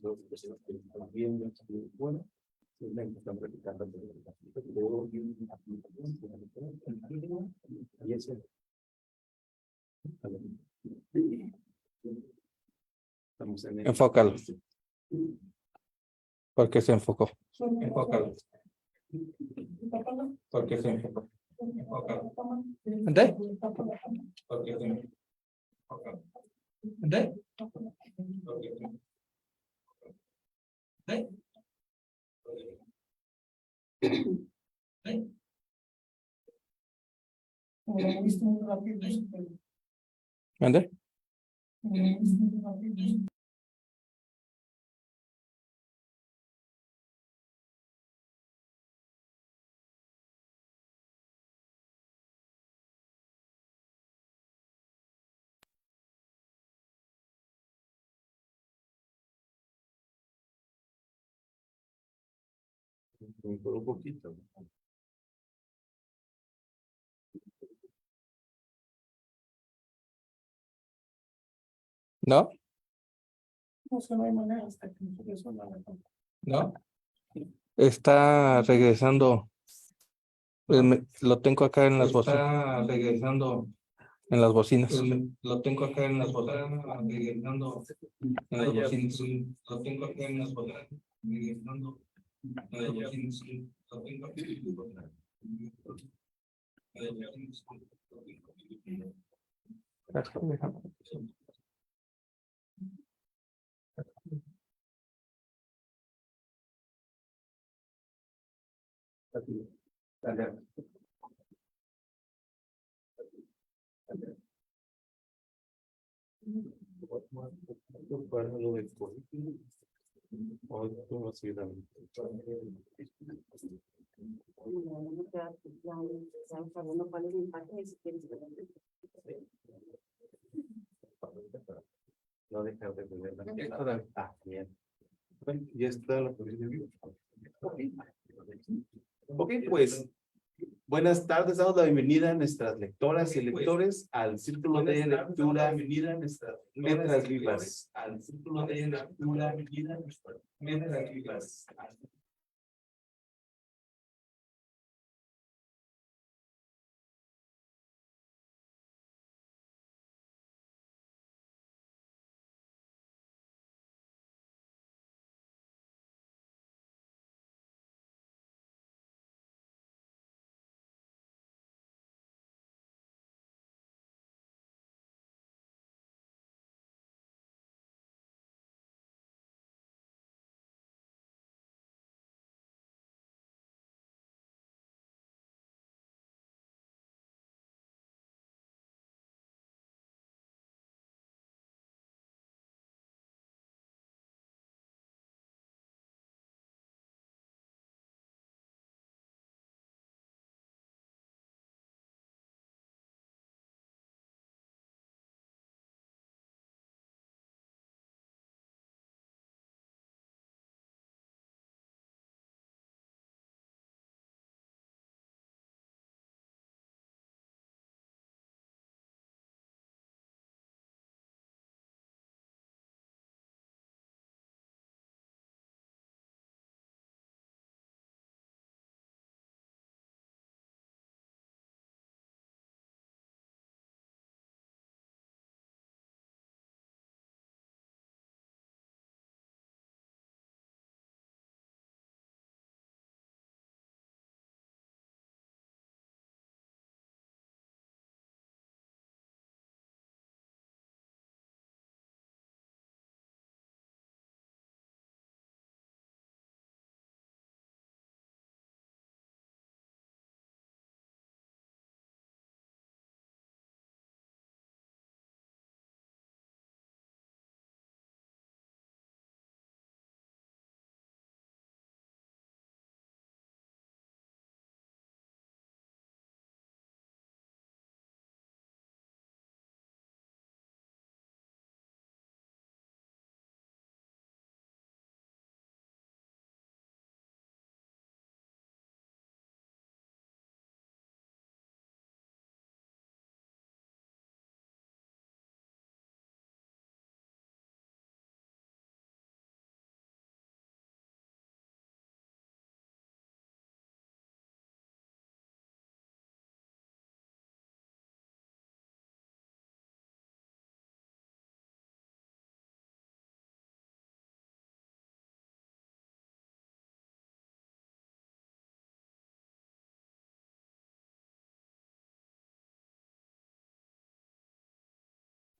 dos personas que están viendo, bueno, están practicando y eso. Estamos en Enfócalo. ¿Por qué se enfocó? Enfócalo. ¿Por qué se enfocó? Enfócalo. ¿Entendés? ¿Por qué se enfocó? ¿Entendés? ¿Por qué se enfocó? ¿Entendés? ¿Entendés? Un poquito. ¿No? No hay manera hasta que eso ¿No? Está regresando. Lo tengo acá en las bocinas. Está regresando en las bocinas. Lo tengo acá en las bocinas. Regresando en las bocinas. Lo tengo acá en las bocinas. Regresando en las bocinas. Lo tengo acá en las bocinas. No dejar de beber la bien. Ya está la posición. Ok, pues buenas tardes, damos la bienvenida a nuestras lectoras y lectores al círculo de lectura Letras Vivas. Al círculo de lectura Letras Vivas.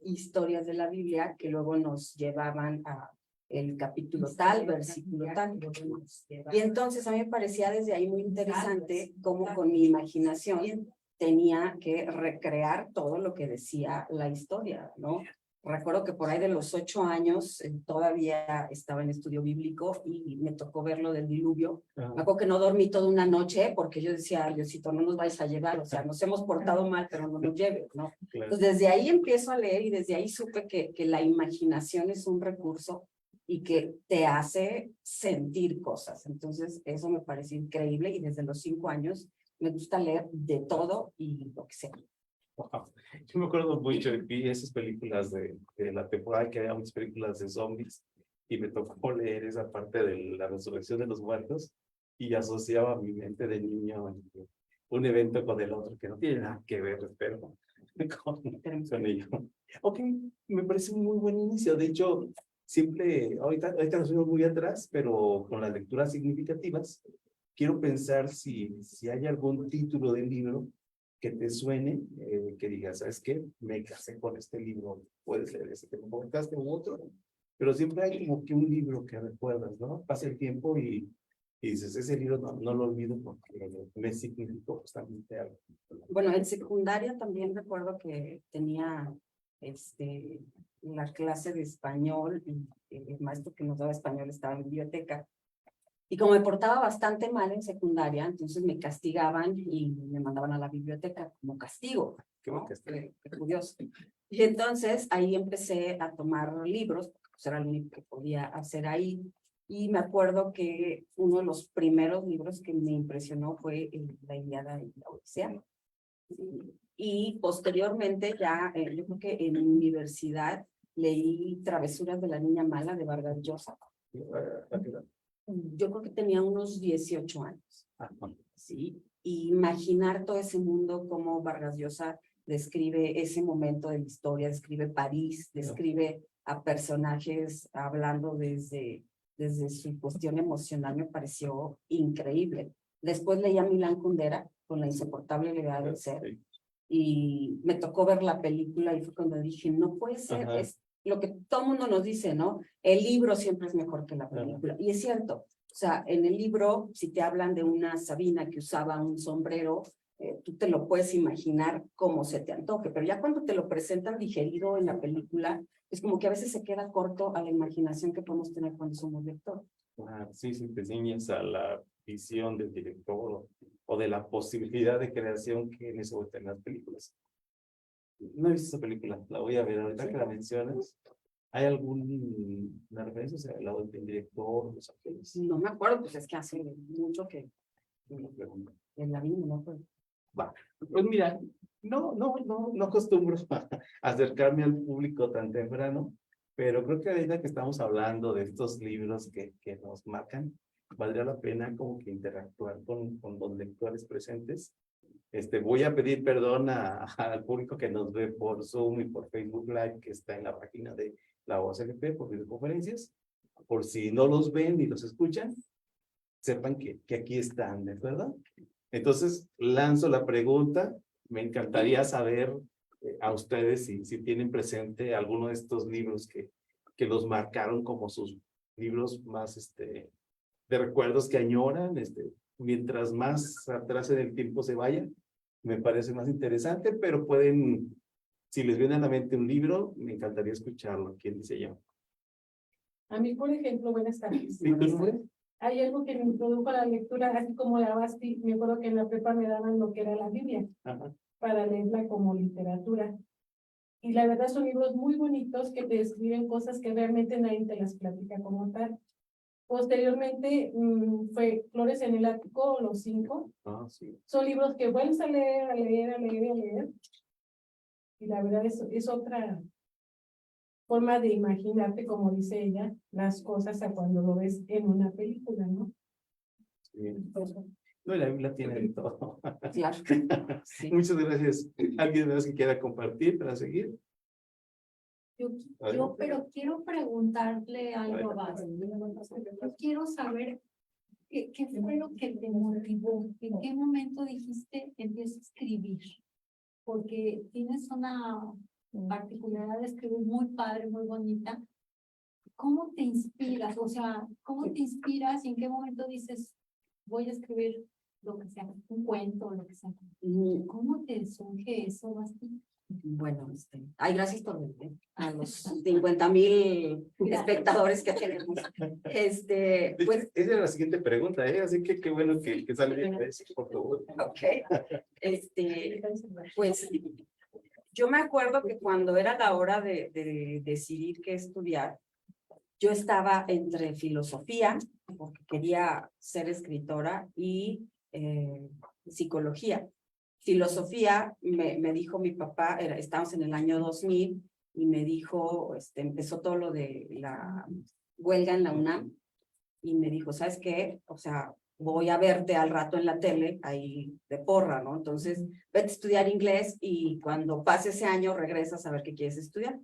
historias de la Biblia que luego nos llevaban a el capítulo tal, versículo tal. Y entonces a mí me parecía desde ahí muy interesante cómo con mi imaginación tenía que recrear todo lo que decía la historia, ¿no? Recuerdo que por ahí de los 8 años todavía estaba en estudio bíblico y me tocó ver lo del diluvio. Me acuerdo que no dormí toda una noche porque yo decía, Diosito, no nos vayas a llevar, o sea, nos hemos portado mal, pero no nos lleves, ¿no? Entonces desde ahí empiezo a leer y desde ahí supe que la imaginación es un recurso y que te hace sentir cosas. Entonces eso me parece increíble y desde los 5 años me gusta leer de todo y lo que sea. Wow. Yo me acuerdo mucho, vi esas películas de la temporada que había muchas películas de zombies y me tocó leer esa parte de la resurrección de los muertos y asociaba mi mente de niño un evento con el otro que no tiene nada que ver, pero con ello. Ok, me parece un muy buen inicio. De hecho, siempre, ahorita nos fuimos muy atrás, pero con las lecturas significativas, quiero pensar si hay algún título del libro que te suene, que digas, ¿sabes qué? Me casé con este libro, puedes leer ese que me comentaste u otro, pero siempre hay como que un libro que recuerdas, ¿no? Pasa el tiempo y dices, ese libro no lo olvido porque me significó justamente algo. Bueno, en secundaria también recuerdo que tenía la clase de español y el maestro que nos daba español estaba en biblioteca. Y como me portaba bastante mal en secundaria, entonces me castigaban y me mandaban a la biblioteca como castigo. Qué buen castigo. Qué curioso. Y entonces ahí empecé a tomar libros, porque pues era lo único que podía hacer ahí. Y me acuerdo que uno de los primeros libros que me impresionó fue La Ilíada y la Odisea. Y posteriormente ya, yo creo que en mi universidad leí Travesuras de la Niña Mala de Vargas Llosa. Yo creo que tenía unos 18 años. Sí, y imaginar todo ese mundo, como Vargas Llosa describe ese momento de la historia, describe París, describe a personajes hablando desde su cuestión emocional, me pareció increíble. Después leí a Milán Kundera con La insoportable levedad del ser y me tocó ver la película y fue cuando dije, no puede ser, es lo que todo el mundo nos dice, ¿no? El libro siempre es mejor que la película. Y es cierto, o sea, en el libro, si te hablan de una Sabina que usaba un sombrero, tú te lo puedes imaginar como se te antoje, pero ya cuando te lo presentan digerido en la película, es como que a veces se queda corto a la imaginación que podemos tener cuando somos lectores. Sí, sí, te ciñes a la visión del director o de la posibilidad de creación que en eso en las películas. No he visto esa película, la voy a ver ahorita que la mencionas. ¿Hay alguna referencia? O sea, el lado del director, los actores. No me acuerdo, pues es que hace mucho que en la vida no me acuerdo. Va. Pues mira, no acostumbro a acercarme al público tan temprano, pero creo que ahorita que estamos hablando de estos libros que nos marcan, valdría la pena como que interactuar con los lectores presentes. Voy a pedir perdón al público que nos ve por Zoom y por Facebook Live, que está en la página de la OCLP por videoconferencias. Por si no los ven ni los escuchan, sepan que aquí están, ¿de acuerdo? Entonces, lanzo la pregunta. Me encantaría saber a ustedes si tienen presente alguno de estos libros que los marcaron como sus libros más de recuerdos que añoran. Mientras más atrás en el tiempo se vayan, me parece más interesante, pero pueden, si les viene a la mente un libro, me encantaría escucharlo. ¿Quién dice yo? A mí, por ejemplo, buenas tardes. ¿Sí, tu nombre? Hay algo que me introdujo a la lectura, así como la Basti, me acuerdo que en la prepa me daban lo que era la Biblia, Ajá. para leerla como literatura. Y la verdad son libros muy bonitos que te describen cosas que realmente nadie te las platica como tal. Posteriormente fue Flores en el Ático, Los Cinco. Sí. Son libros que vuelves a leer, a leer, a leer, a leer. Y la verdad es otra forma de imaginarte, como dice ella, las cosas a cuando lo ves en una película, ¿no? Sí. No, la Biblia tiene de todo. Claro. Sí. Muchas gracias. ¿Alguien más que quiera compartir para seguir? Pero quiero preguntarle algo a Basti. Yo quiero saber qué fue lo que te motivó, en qué momento dijiste empiezo a escribir, porque tienes una particularidad escribir muy padre, muy bonita. ¿Cómo te inspiras? O sea, ¿cómo te inspiras y en qué momento dices, voy a escribir lo que sea, un cuento o lo que sea? ¿Cómo te surge eso, Basti? Bueno, ay, gracias por venir a los 50,000 espectadores que tenemos. Pues, Esa es la siguiente pregunta, ¿eh? Así que qué bueno que sale bien eso, por favor. ok. Pues, yo me acuerdo que cuando era la hora de decidir qué estudiar, yo estaba entre filosofía, porque quería ser escritora, y psicología. Filosofía, me dijo mi papá, estábamos en el año 2000, y me dijo, empezó todo lo de la huelga en la UNAM, y me dijo, ¿sabes qué? O sea, voy a verte al rato en la tele, ahí de porra, ¿no? Entonces, vete a estudiar inglés y cuando pase ese año regresas a ver qué quieres estudiar.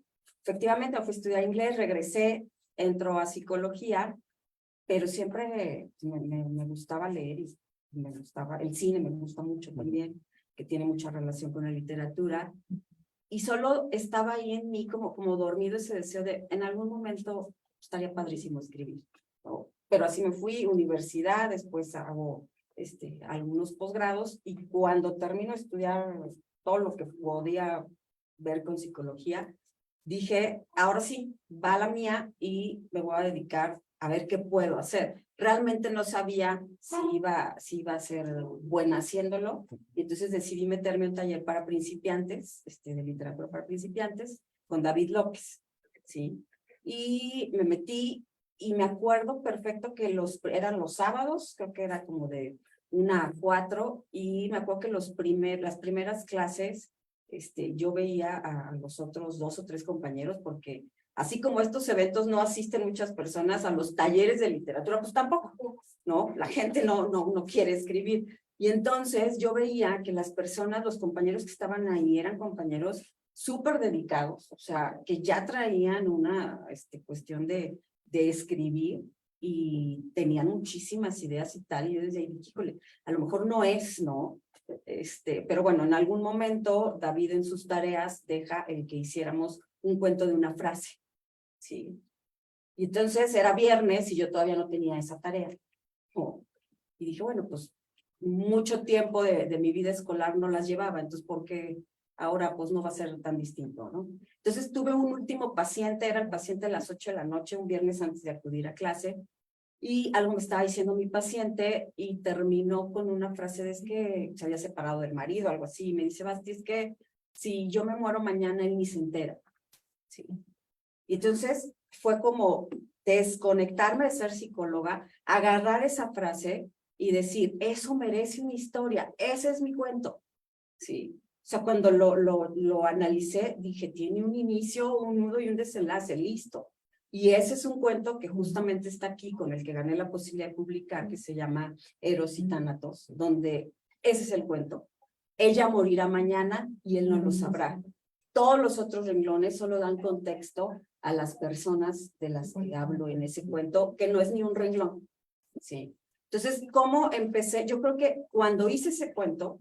Efectivamente, fui a estudiar inglés, regresé, entró a psicología, pero siempre me gustaba leer y me gustaba, el cine me gusta mucho también, que tiene mucha relación con la literatura. Y solo estaba ahí en mí como dormido ese deseo de, en algún momento estaría padrísimo escribir, ¿no? Pero así me fui, universidad, después hago algunos posgrados, y cuando termino de estudiar todo lo que podía ver con psicología, dije, ahora sí, va la mía y me voy a dedicar a ver qué puedo hacer. Realmente no sabía si iba a ser buena haciéndolo, y entonces decidí meterme en un taller para principiantes, de literatura para principiantes, con David López, ¿sí? Y me metí, y me acuerdo perfecto que eran los sábados, creo que era como de 1 a 4, y me acuerdo que las primeras clases, yo veía a los otros 2 o 3 compañeros, porque así como estos eventos no asisten muchas personas a los talleres de literatura, pues tampoco, ¿no? La gente no quiere escribir. Y entonces yo veía que las personas, los compañeros que estaban ahí, eran compañeros súper dedicados, o sea, que ya traían una cuestión de escribir, y tenían muchísimas ideas y tal, y yo desde ahí dije, híjole, a lo mejor no es, ¿no? Pero bueno, en algún momento David en sus tareas deja el que hiciéramos un cuento de una frase, ¿sí? Y entonces era viernes y yo todavía no tenía esa tarea, ¿no? Y dije, bueno, pues mucho tiempo de mi vida escolar no las llevaba, entonces ¿por qué ahora pues no va a ser tan distinto, ¿no? Entonces tuve un último paciente, era el paciente a las 8 de la noche, un viernes antes de acudir a clase, y algo me estaba diciendo mi paciente, y terminó con una frase de es que se había separado del marido, algo así, y me dice, Basti, es que si yo me muero mañana, él ni se entera, ¿sí? Y entonces fue como desconectarme de ser psicóloga, agarrar esa frase y decir, eso merece una historia, ese es mi cuento, ¿sí? O sea, cuando lo analicé, dije, tiene un inicio, un nudo y un desenlace, listo. Y ese es un cuento que justamente está aquí, con el que gané la posibilidad de publicar, que se llama Eros y Tánatos, donde ese es el cuento. Ella morirá mañana y él no lo sabrá. Todos los otros renglones solo dan contexto a las personas de las que hablo en ese cuento, que no es ni un renglón, ¿sí? Entonces, ¿cómo empecé? Yo creo que cuando hice ese cuento,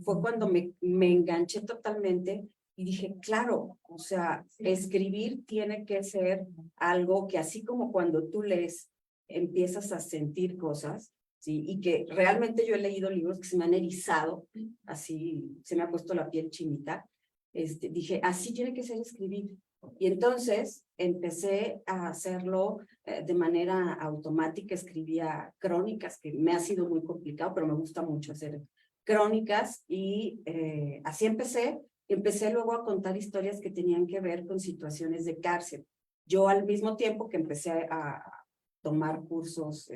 fue cuando me enganché totalmente y dije, claro, o sea, escribir tiene que ser algo que así como cuando tú lees, empiezas a sentir cosas, ¿sí? Y que realmente yo he leído libros que se me han erizado, así se me ha puesto la piel chinita, dije, así tiene que ser escribir. Y entonces empecé a hacerlo de manera automática, escribía crónicas, que me ha sido muy complicado, pero me gusta mucho hacer crónicas, y así empecé luego a contar historias que tenían que ver con situaciones de cárcel. Yo al mismo tiempo que empecé a tomar cursos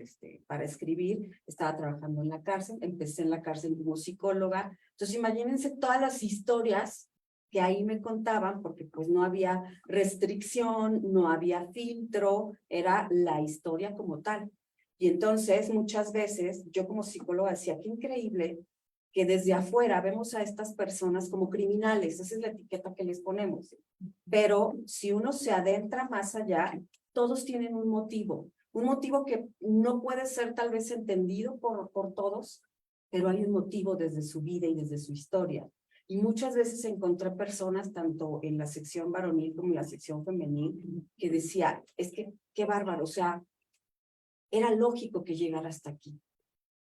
para escribir, estaba trabajando en la cárcel, empecé en la cárcel como psicóloga. Entonces imagínense todas las historias que ahí me contaban, porque pues no había restricción, no había filtro, era la historia como tal. Y entonces muchas veces yo como psicóloga decía, qué increíble que desde afuera vemos a estas personas como criminales, esa es la etiqueta que les ponemos. Pero si uno se adentra más allá, todos tienen un motivo que no puede ser tal vez entendido por todos, pero hay un motivo desde su vida y desde su historia. Y muchas veces encontré personas, tanto en la sección varonil como en la sección femenil, que decía, es que qué bárbaro, o sea, era lógico que llegara hasta aquí.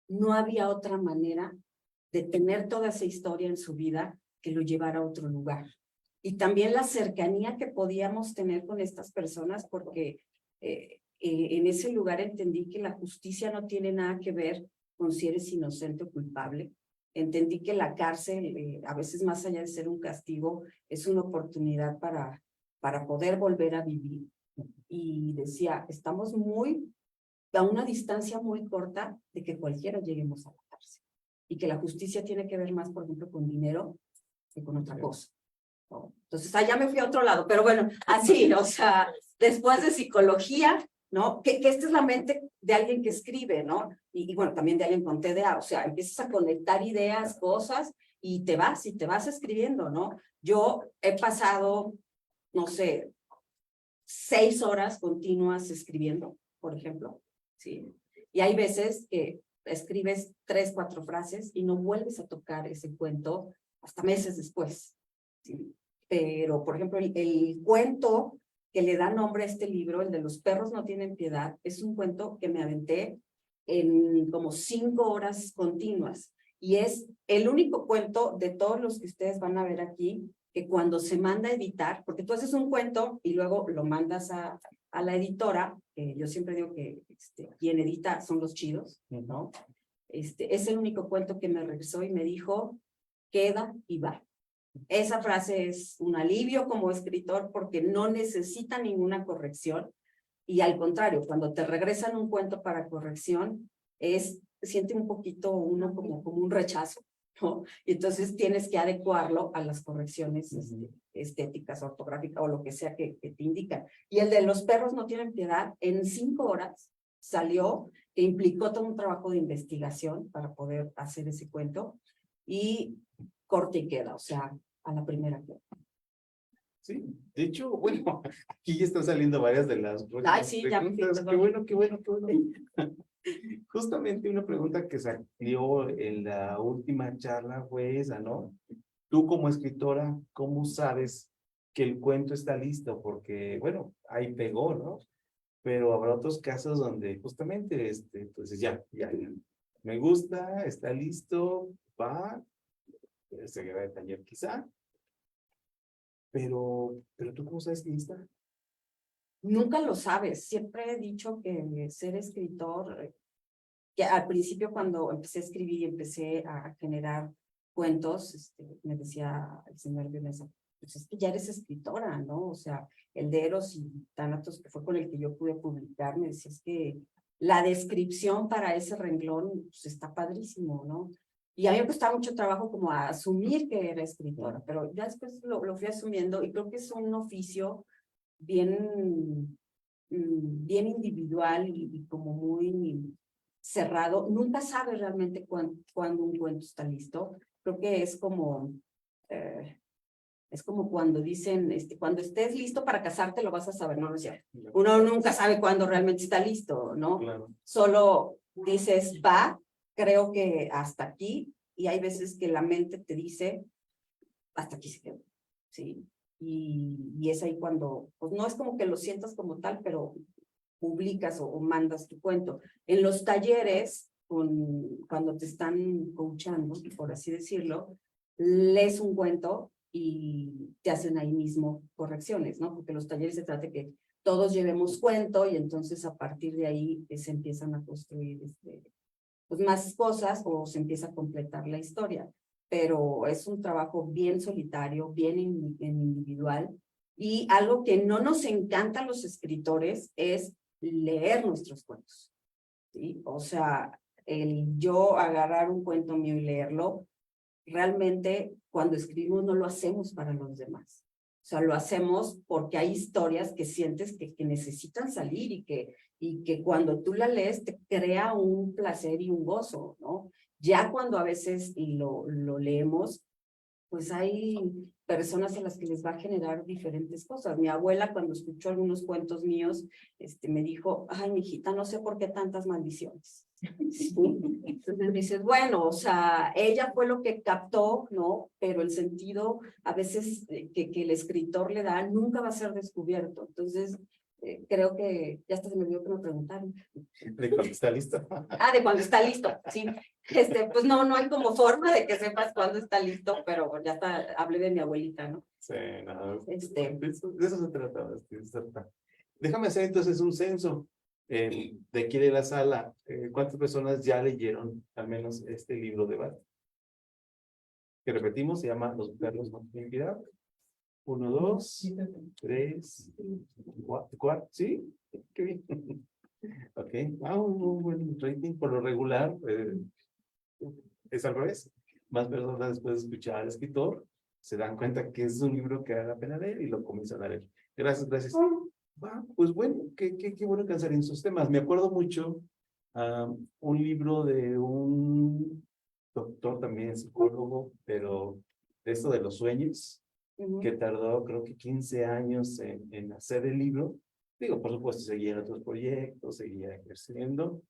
No había otra manera de tener toda esa historia en su vida que lo llevara a otro lugar. Y también la cercanía que podíamos tener con estas personas, porque en ese lugar entendí que la justicia no tiene nada que ver con si eres inocente o culpable. Entendí que la cárcel, a veces más allá de ser un castigo, es una oportunidad para poder volver a vivir. Y decía, estamos a una distancia muy corta de que cualquiera lleguemos a la cárcel. Y que la justicia tiene que ver más, por ejemplo, con dinero que con otra cosa, ¿no? Entonces, allá me fui a otro lado, pero bueno, así, o sea, después de psicología, ¿no? Que esta es la mente de alguien que escribe, ¿no? Y bueno, también de alguien con TDA, o sea, empiezas a conectar ideas, cosas, y te vas escribiendo, ¿no? Yo he pasado, no sé, 6 horas continuas escribiendo, por ejemplo, ¿sí? Y hay veces que escribes 3, 4 frases y no vuelves a tocar ese cuento hasta meses después, ¿sí? Pero, por ejemplo, el cuento que le da nombre a este libro, el de Los perros no tienen piedad, es un cuento que me aventé en como 5 horas continuas. Y es el único cuento de todos los que ustedes van a ver aquí, que cuando se manda a editar, porque tú haces un cuento y luego lo mandas a la editora, yo siempre digo que quien edita son los chidos, ¿no? Es el único cuento que me regresó y me dijo, queda y va. Esa frase es un alivio como escritor porque no necesita ninguna corrección y al contrario, cuando te regresan un cuento para corrección, siente un poquito uno como un rechazo, ¿no? Y entonces tienes que adecuarlo a las correcciones estéticas, ortográficas o lo que sea que te indican. Y el de Los perros no tienen piedad, en 5 horas salió, que implicó todo un trabajo de investigación para poder hacer ese cuento y corte y queda, o sea, a la primera queda. Sí, de hecho, bueno, aquí ya están saliendo varias de las Ay, sí, ya me preguntas. fui, Qué bueno, qué bueno, qué bueno. Justamente una pregunta que salió en la última charla fue esa, ¿no? Tú como escritora, ¿cómo sabes que el cuento está listo? Porque, bueno, ahí pegó, ¿no? Pero habrá otros casos donde justamente, pues ya, me gusta, está listo, va, se lleva de taller quizá, pero tú ¿cómo sabes que está? Nunca lo sabes. Siempre he dicho que ser escritor, que al principio cuando empecé a escribir y empecé a generar cuentos, me decía el señor Vionesa, pues es que ya eres escritora, ¿no? O sea, el de Eros y Tánatos, que fue con el que yo pude publicar, me decía, es que la descripción para ese renglón pues, está padrísimo, ¿no? Y a mí me costaba mucho trabajo como a asumir que era escritora, pero ya después lo fui asumiendo y creo que es un oficio bien, bien individual y como muy cerrado. Nunca sabes realmente cuándo un cuento está listo. Creo que es como cuando dicen, cuando estés listo para casarte lo vas a saber, no lo sé. Uno nunca sabe cuándo realmente está listo, ¿no? Claro. Solo dices, va, creo que hasta aquí, y hay veces que la mente te dice, hasta aquí se quedó, ¿sí? Y es ahí cuando, pues no es como que lo sientas como tal, pero publicas o mandas tu cuento. En los talleres, cuando te están coachando, por así decirlo, lees un cuento y te hacen ahí mismo correcciones, ¿no? Porque los talleres se trata de que todos llevemos cuento y entonces a partir de ahí se empiezan a construir pues más cosas o se empieza a completar la historia. Pero es un trabajo bien solitario, bien individual y algo que no nos encanta a los escritores es leer nuestros cuentos, ¿sí? O sea, el yo agarrar un cuento mío y leerlo, realmente cuando escribimos no lo hacemos para los demás. O sea, lo hacemos porque hay historias que sientes que necesitan salir y que cuando tú la lees te crea un placer y un gozo, ¿no? Ya cuando a veces lo leemos, pues hay personas a las que les va a generar diferentes cosas. Mi abuela, cuando escuchó algunos cuentos míos, me dijo, ay, mijita, no sé por qué tantas maldiciones. Sí. Entonces dices, bueno, o sea, ella fue lo que captó, ¿no? Pero el sentido a veces que el escritor le da nunca va a ser descubierto. Entonces, creo que ya hasta se me olvidó que me preguntaron. De cuando está listo. Ah, de cuando está listo, sí. Pues no hay como forma de que sepas cuándo está listo, pero ya está, hablé de mi abuelita, ¿no? Sí, no, de eso se trata. Déjame hacer entonces un censo de aquí de la sala. ¿Cuántas personas ya leyeron al menos este libro de Bart? Que repetimos, se llama Los perros no tienen piedad. 1, 2, 3, 4, ¿sí? Qué bien. Ok, un buen rating por lo regular. Es al revés. Más personas después de escuchar al escritor se dan cuenta que es un libro que vale la pena leer y lo comienzan a leer. Gracias, gracias. Pues bueno, qué bueno pensar en esos temas. Me acuerdo mucho un libro de un doctor también, psicólogo, pero de esto de los sueños, que tardó creo que 15 años en hacer el libro. Digo, por supuesto, seguía en otros proyectos, seguía creciendo,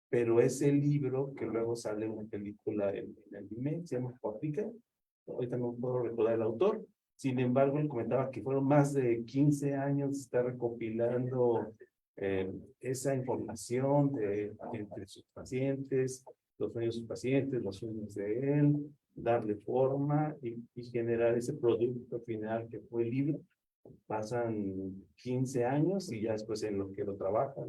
pero ese libro que luego sale una película en anime, se llama Paprika. Ahorita no puedo recordar el autor. Sin embargo, él comentaba que fueron más de 15 años de estar recopilando esa información entre sus pacientes, los sueños de sus pacientes, los sueños de él, darle forma y generar ese producto final que fue el libro. Pasan 15 años y ya después en lo que lo trabajan,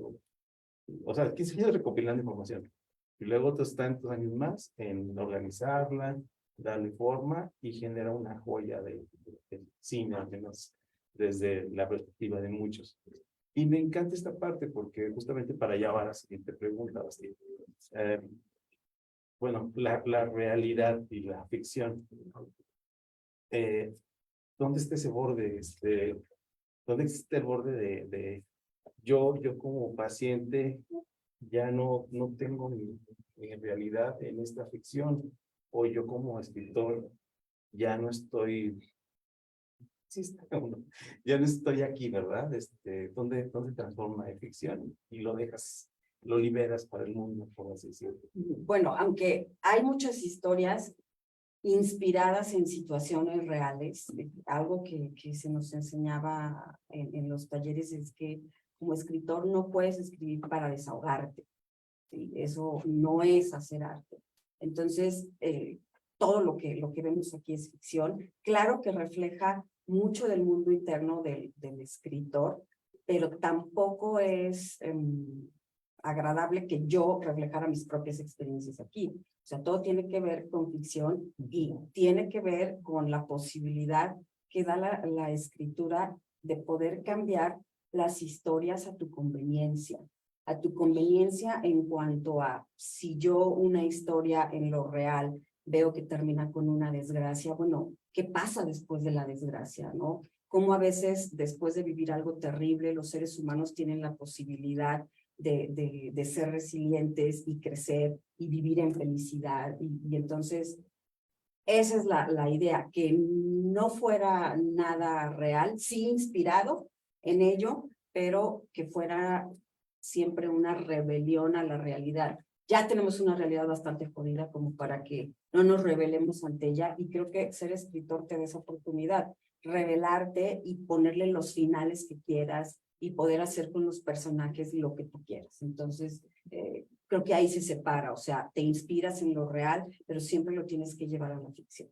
o sea, 15 años recopilando información. Y luego otros tantos años más en organizarla, darle forma y generar una joya de cine, al menos desde la perspectiva de muchos. Y me encanta esta parte porque justamente para allá va la siguiente pregunta, Basti. Bueno, la realidad y la ficción. ¿Dónde está ese borde? ¿Dónde existe el borde de yo como paciente ya no tengo mi realidad en esta ficción, o yo como escritor ya no estoy, sí está uno, ya no estoy aquí, ¿verdad? ¿Dónde transforma de ficción y lo dejas, lo liberas para el mundo, por así decirlo? Bueno, aunque hay muchas historias inspiradas en situaciones reales, algo que se nos enseñaba en los talleres es que como escritor no puedes escribir para desahogarte. ¿Sí? Eso no es hacer arte. Entonces, todo lo que vemos aquí es ficción. Claro que refleja mucho del mundo interno del escritor, pero tampoco es agradable que yo reflejara mis propias experiencias aquí. O sea, todo tiene que ver con ficción y tiene que ver con la posibilidad que da la escritura de poder cambiar las historias a tu conveniencia en cuanto a si yo una historia en lo real veo que termina con una desgracia, bueno, ¿qué pasa después de la desgracia, no? Cómo a veces después de vivir algo terrible los seres humanos tienen la posibilidad de ser resilientes y crecer y vivir en felicidad y entonces esa es la idea, que no fuera nada real, sí inspirado en ello, pero que fuera siempre una rebelión a la realidad. Ya tenemos una realidad bastante jodida como para que no nos rebelemos ante ella y creo que ser escritor te da esa oportunidad, rebelarte y ponerle los finales que quieras y poder hacer con los personajes lo que tú quieras. Entonces, creo que ahí se separa, o sea, te inspiras en lo real, pero siempre lo tienes que llevar a la ficción.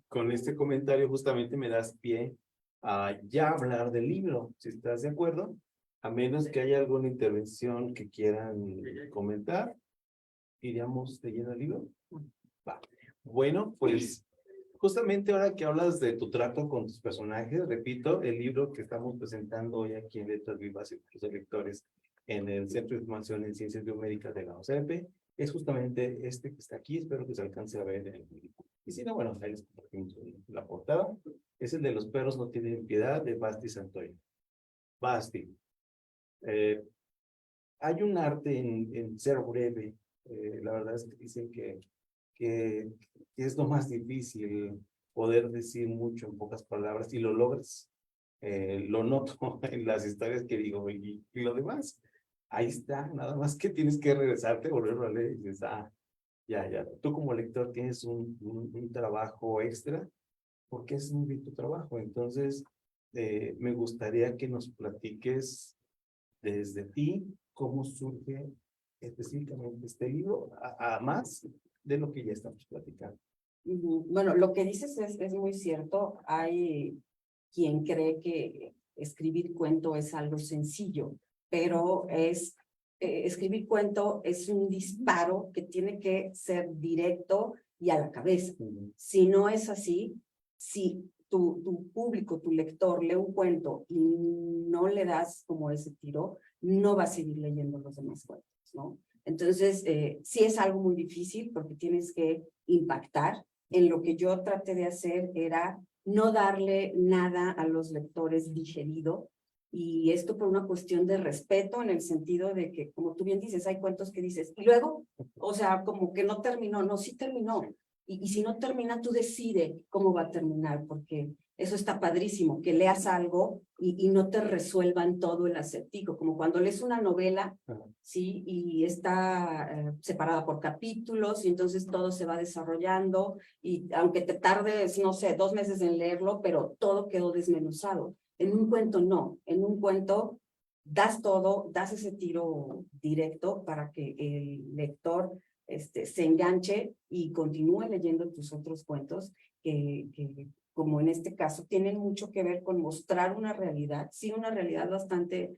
Con este comentario justamente me das pie a ya hablar del libro, si estás de acuerdo, a menos que haya alguna intervención que quieran comentar, iríamos de lleno al libro. Va. Bueno, pues justamente ahora que hablas de tu trato con tus personajes, repito, el libro que estamos presentando hoy aquí en Letras Vivas y Cursos de Lectores en el Centro de Información en Ciencias Biomédicas de la OCP es justamente este que está aquí, espero que se alcance a ver en el libro. Y si no, bueno, ahí les compartimos la portada. Es el de Los perros no tienen piedad, de Basti Santoy. Basti, hay un arte en ser breve. La verdad es que dicen que es lo más difícil poder decir mucho en pocas palabras y lo logras. Lo noto en las historias que digo y lo demás. ahí está, nada más que tienes que regresarte, volverlo a leer y dices, ya, tú como lector tienes un trabajo extra, porque es muy bien tu trabajo. Entonces, me gustaría que nos platiques desde ti cómo surge específicamente este libro, a más de lo que ya estamos platicando. Bueno, lo que dices es muy cierto. Hay quien cree que escribir cuento es algo sencillo, pero escribir cuento es un disparo que tiene que ser directo y a la cabeza. Si no es así, si tu público, tu lector lee un cuento y no le das como ese tiro, no va a seguir leyendo los demás cuentos, ¿no? Entonces, sí es algo muy difícil porque tienes que impactar. En lo que yo traté de hacer era no darle nada a los lectores digerido, y esto por una cuestión de respeto, en el sentido de que, como tú bien dices, hay cuentos que dices, y luego, o sea, como que no terminó. No, sí terminó. Y si no termina, tú decides cómo va a terminar, porque eso está padrísimo, que leas algo y no te resuelvan todo el acertijo, como cuando lees una novela, ¿sí? Y está separada por capítulos, y entonces todo se va desarrollando, y aunque te tardes, no sé, 2 meses en leerlo, pero todo quedó desmenuzado. En un cuento no, en un cuento das todo, das ese tiro directo para que el lector se enganche y continúe leyendo tus otros cuentos, que como en este caso tienen mucho que ver con mostrar una realidad, sí, una realidad bastante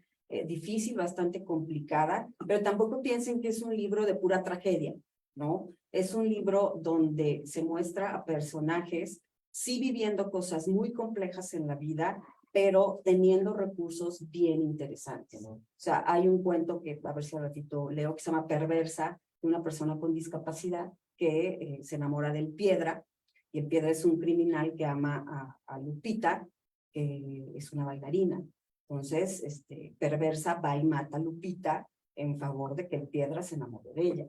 difícil, bastante complicada, pero tampoco piensen que es un libro de pura tragedia, ¿no? Es un libro donde se muestra a personajes sí viviendo cosas muy complejas en la vida, pero teniendo recursos bien interesantes. O sea, hay un cuento que, a ver si al ratito leo, que se llama Perversa, de una persona con discapacidad que se enamora del Piedra, y el Piedra es un criminal que ama a Lupita, que es una bailarina. Entonces, Perversa va y mata a Lupita en favor de que el Piedra se enamore de ella.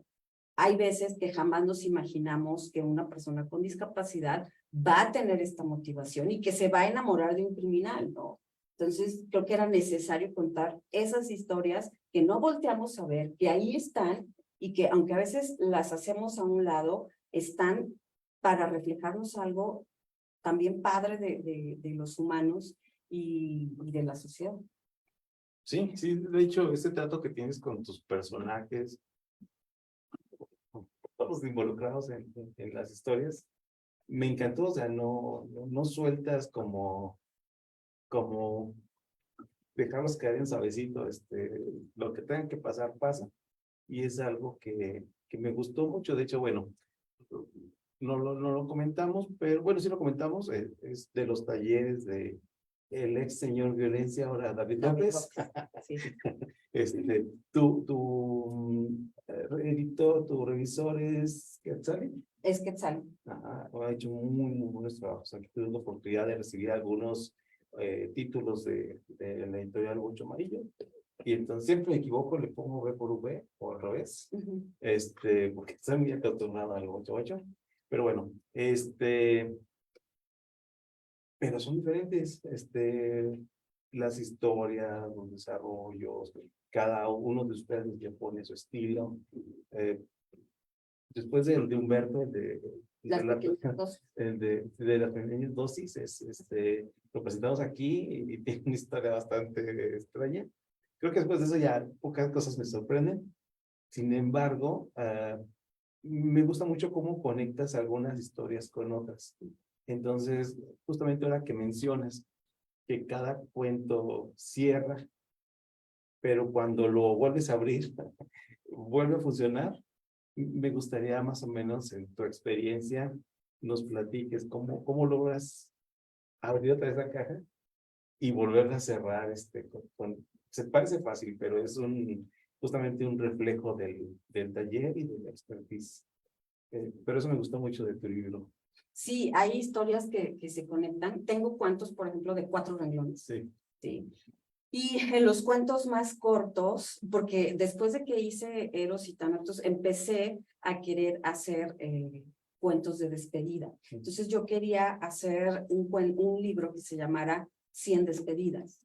Hay veces que jamás nos imaginamos que una persona con discapacidad va a tener esta motivación y que se va a enamorar de un criminal, ¿no? Entonces, creo que era necesario contar esas historias que no volteamos a ver, que ahí están, y que aunque a veces las hacemos a un lado, están para reflejarnos algo también padre de los humanos y de la sociedad. Sí, de hecho, ese trato que tienes con tus personajes, todos involucrados en las historias, me encantó. O sea, no sueltas como dejarlos caer en suavecito, lo que tengan que pasar, pasa. Y es algo que me gustó mucho. De hecho, bueno, no lo comentamos, pero bueno, sí lo comentamos, es de los talleres de el ex señor Violencia, ahora David López. Sí. Tu editor, tu revisor es Quetzali. Es Quetzal. Ha hecho muy buenos trabajos. Aquí tuve la oportunidad de recibir algunos títulos de la editorial Bocho Amarillo, y entonces siempre me equivoco, le pongo B por V o al revés, porque estoy muy acostumbrado al 88, pero bueno, pero son diferentes, las historias, los desarrollos, cada uno de ustedes ya pone su estilo. Después de Humberto, Las pequeñas dosis. de las pequeñas dosis, lo presentamos aquí y tiene una historia bastante extraña. Creo que después de eso ya pocas cosas me sorprenden. Sin embargo, me gusta mucho cómo conectas algunas historias con otras. Entonces, justamente ahora que mencionas que cada cuento cierra, pero cuando lo vuelves a abrir, vuelve a funcionar, me gustaría más o menos en tu experiencia nos platiques cómo logras abrir otra vez la caja y volverla a cerrar. Se parece fácil, pero es justamente un reflejo del taller y de la expertise. Pero eso me gustó mucho de tu libro. Sí, hay historias que se conectan. Tengo cuentos, por ejemplo, de 4 renglones. Sí. Sí. Y en los cuentos más cortos, porque después de que hice Eros y Thanatos, empecé a querer hacer cuentos de despedida. Entonces yo quería hacer un libro que se llamara 100 despedidas,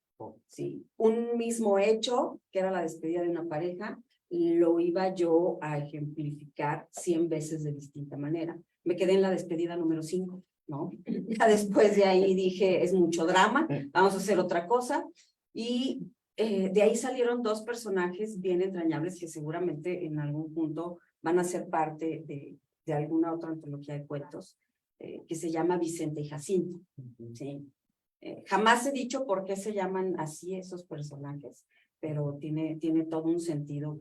Sí, un mismo hecho, que era la despedida de una pareja, lo iba yo a ejemplificar 100 veces de distinta manera. Me quedé en la despedida número 5, ¿no? Ya después de ahí dije, es mucho drama, vamos a hacer otra cosa. Y de ahí salieron 2 personajes bien entrañables que seguramente en algún punto van a ser parte de alguna otra antología de cuentos, que se llama Vicenta y Jacinto, ¿sí? Jamás he dicho por qué se llaman así esos personajes, pero tiene todo un sentido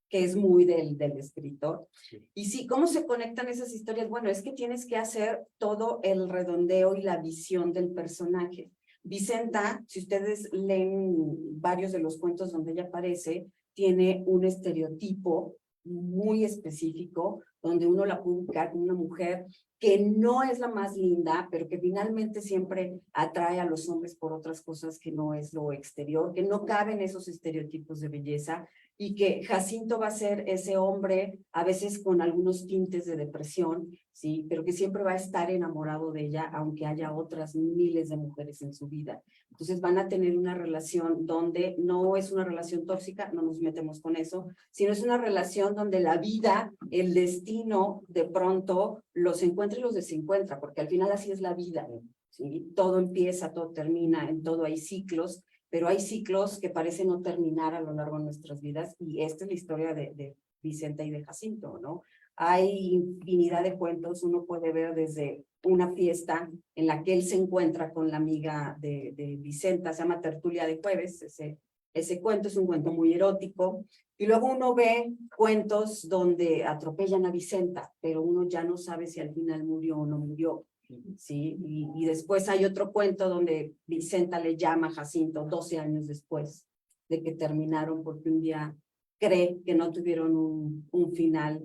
que es muy del escritor. Sí. Y sí, ¿cómo se conectan esas historias? Bueno, es que tienes que hacer todo el redondeo y la visión del personaje. Vicenta, si ustedes leen varios de los cuentos donde ella aparece, tiene un estereotipo muy específico, donde uno la puede ubicar como una mujer que no es la más linda, pero que finalmente siempre atrae a los hombres por otras cosas que no es lo exterior, que no caben esos estereotipos de belleza, y que Jacinto va a ser ese hombre, a veces con algunos tintes de depresión, sí, pero que siempre va a estar enamorado de ella, aunque haya otras miles de mujeres en su vida. Entonces van a tener una relación donde no es una relación tóxica, no nos metemos con eso, sino es una relación donde la vida, el destino, de pronto los encuentra y los desencuentra, porque al final así es la vida, ¿sí? Todo empieza, todo termina, en todo hay ciclos, pero hay ciclos que parecen no terminar a lo largo de nuestras vidas, y esta es la historia de Vicenta y de Jacinto, ¿no? Hay infinidad de cuentos, uno puede ver desde una fiesta en la que él se encuentra con la amiga de Vicenta, se llama Tertulia de Jueves, ese cuento es un cuento muy erótico, y luego uno ve cuentos donde atropellan a Vicenta, pero uno ya no sabe si al final murió o no murió. Sí, y después hay otro cuento donde Vicenta le llama a Jacinto 12 años después de que terminaron, porque un día cree que no tuvieron un final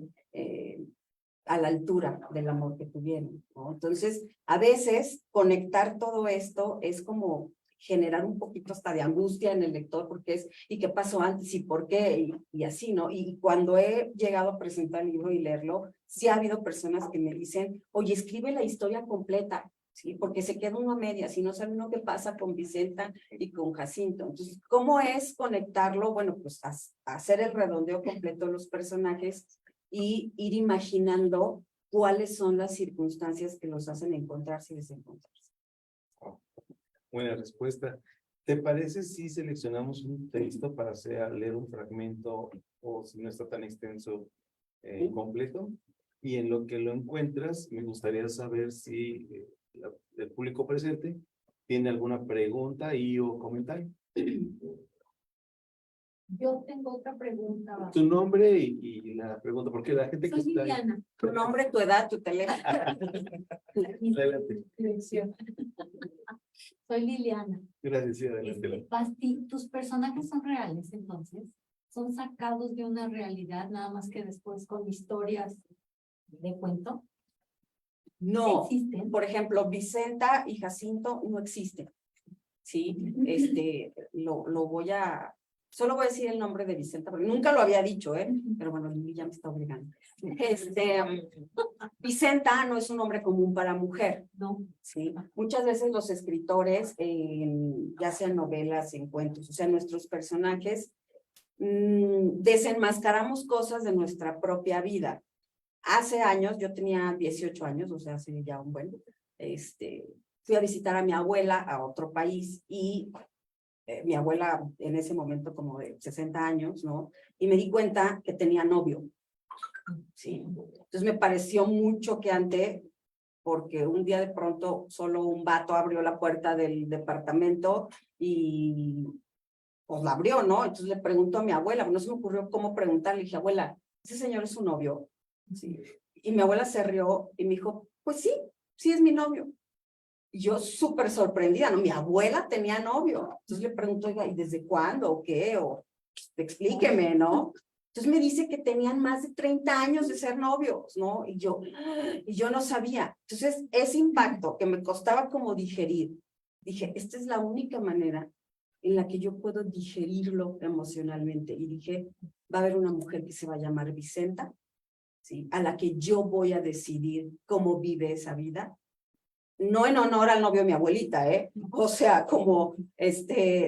a la altura del amor que tuvieron, ¿no? Entonces, a veces conectar todo esto es como generar un poquito hasta de angustia en el lector, porque es, ¿y qué pasó antes? ¿Y por qué? Y así, ¿no? Y cuando he llegado a presentar el libro y leerlo, sí ha habido personas que me dicen, oye, escribe la historia completa, ¿sí? Porque se queda uno a medias y no sabe uno qué pasa con Vicenta y con Jacinto. Entonces, ¿cómo es conectarlo? Bueno, pues hacer el redondeo completo de los personajes y ir imaginando cuáles son las circunstancias que los hacen encontrarse y desencontrarse. Buena respuesta. ¿Te parece si seleccionamos un texto para leer un fragmento, o si no está tan extenso, completo? Y en lo que lo encuentras, me gustaría saber si el público presente tiene alguna pregunta o comentario. Yo tengo otra pregunta. Tu nombre y la pregunta, porque la gente que Soy está ahí. Liliana. Tu nombre, tu edad, tu teléfono. Adelante. Soy Liliana. Gracias, sí, adelante. Basti, ¿tus personajes son reales entonces? ¿Son sacados de una realidad nada más que después con historias de cuento? No, ¿Existen? por ejemplo, Vicenta y Jacinto no existen. Sí, lo voy a, solo voy a decir el nombre de Vicenta, porque nunca lo había dicho, pero bueno, Lili ya me está obligando. Vicenta no es un nombre común para mujer. No. Sí, muchas veces los escritores, ya sean novelas, en cuentos, o sea, nuestros personajes, desenmascaramos cosas de nuestra propia vida. Hace años, yo tenía 18 años, o sea, hace ya un buen, fui a visitar a mi abuela a otro país, y mi abuela en ese momento como de 60 años, ¿no? Y me di cuenta que tenía novio. Sí. Entonces me pareció muy choqueante, porque un día de pronto solo un vato abrió la puerta del departamento y pues la abrió, ¿no? Entonces le preguntó a mi abuela, no se me ocurrió cómo preguntarle, le dije, abuela, ¿ese señor es su novio? Sí. Y mi abuela se rió y me dijo, pues sí, sí es mi novio. Y yo súper sorprendida, ¿no? Mi abuela tenía novio. Entonces le pregunto, oiga, ¿y desde cuándo? ¿O qué? O explíqueme, ¿no? Entonces me dice que tenían más de 30 años de ser novios, ¿no? Y yo no sabía. Entonces, ese impacto que me costaba como digerir, dije, esta es la única manera en la que yo puedo digerirlo emocionalmente. Y dije, va a haber una mujer que se va a llamar Vicenta, ¿sí? A la que yo voy a decidir cómo vive esa vida. no en honor al novio de mi abuelita, o sea, como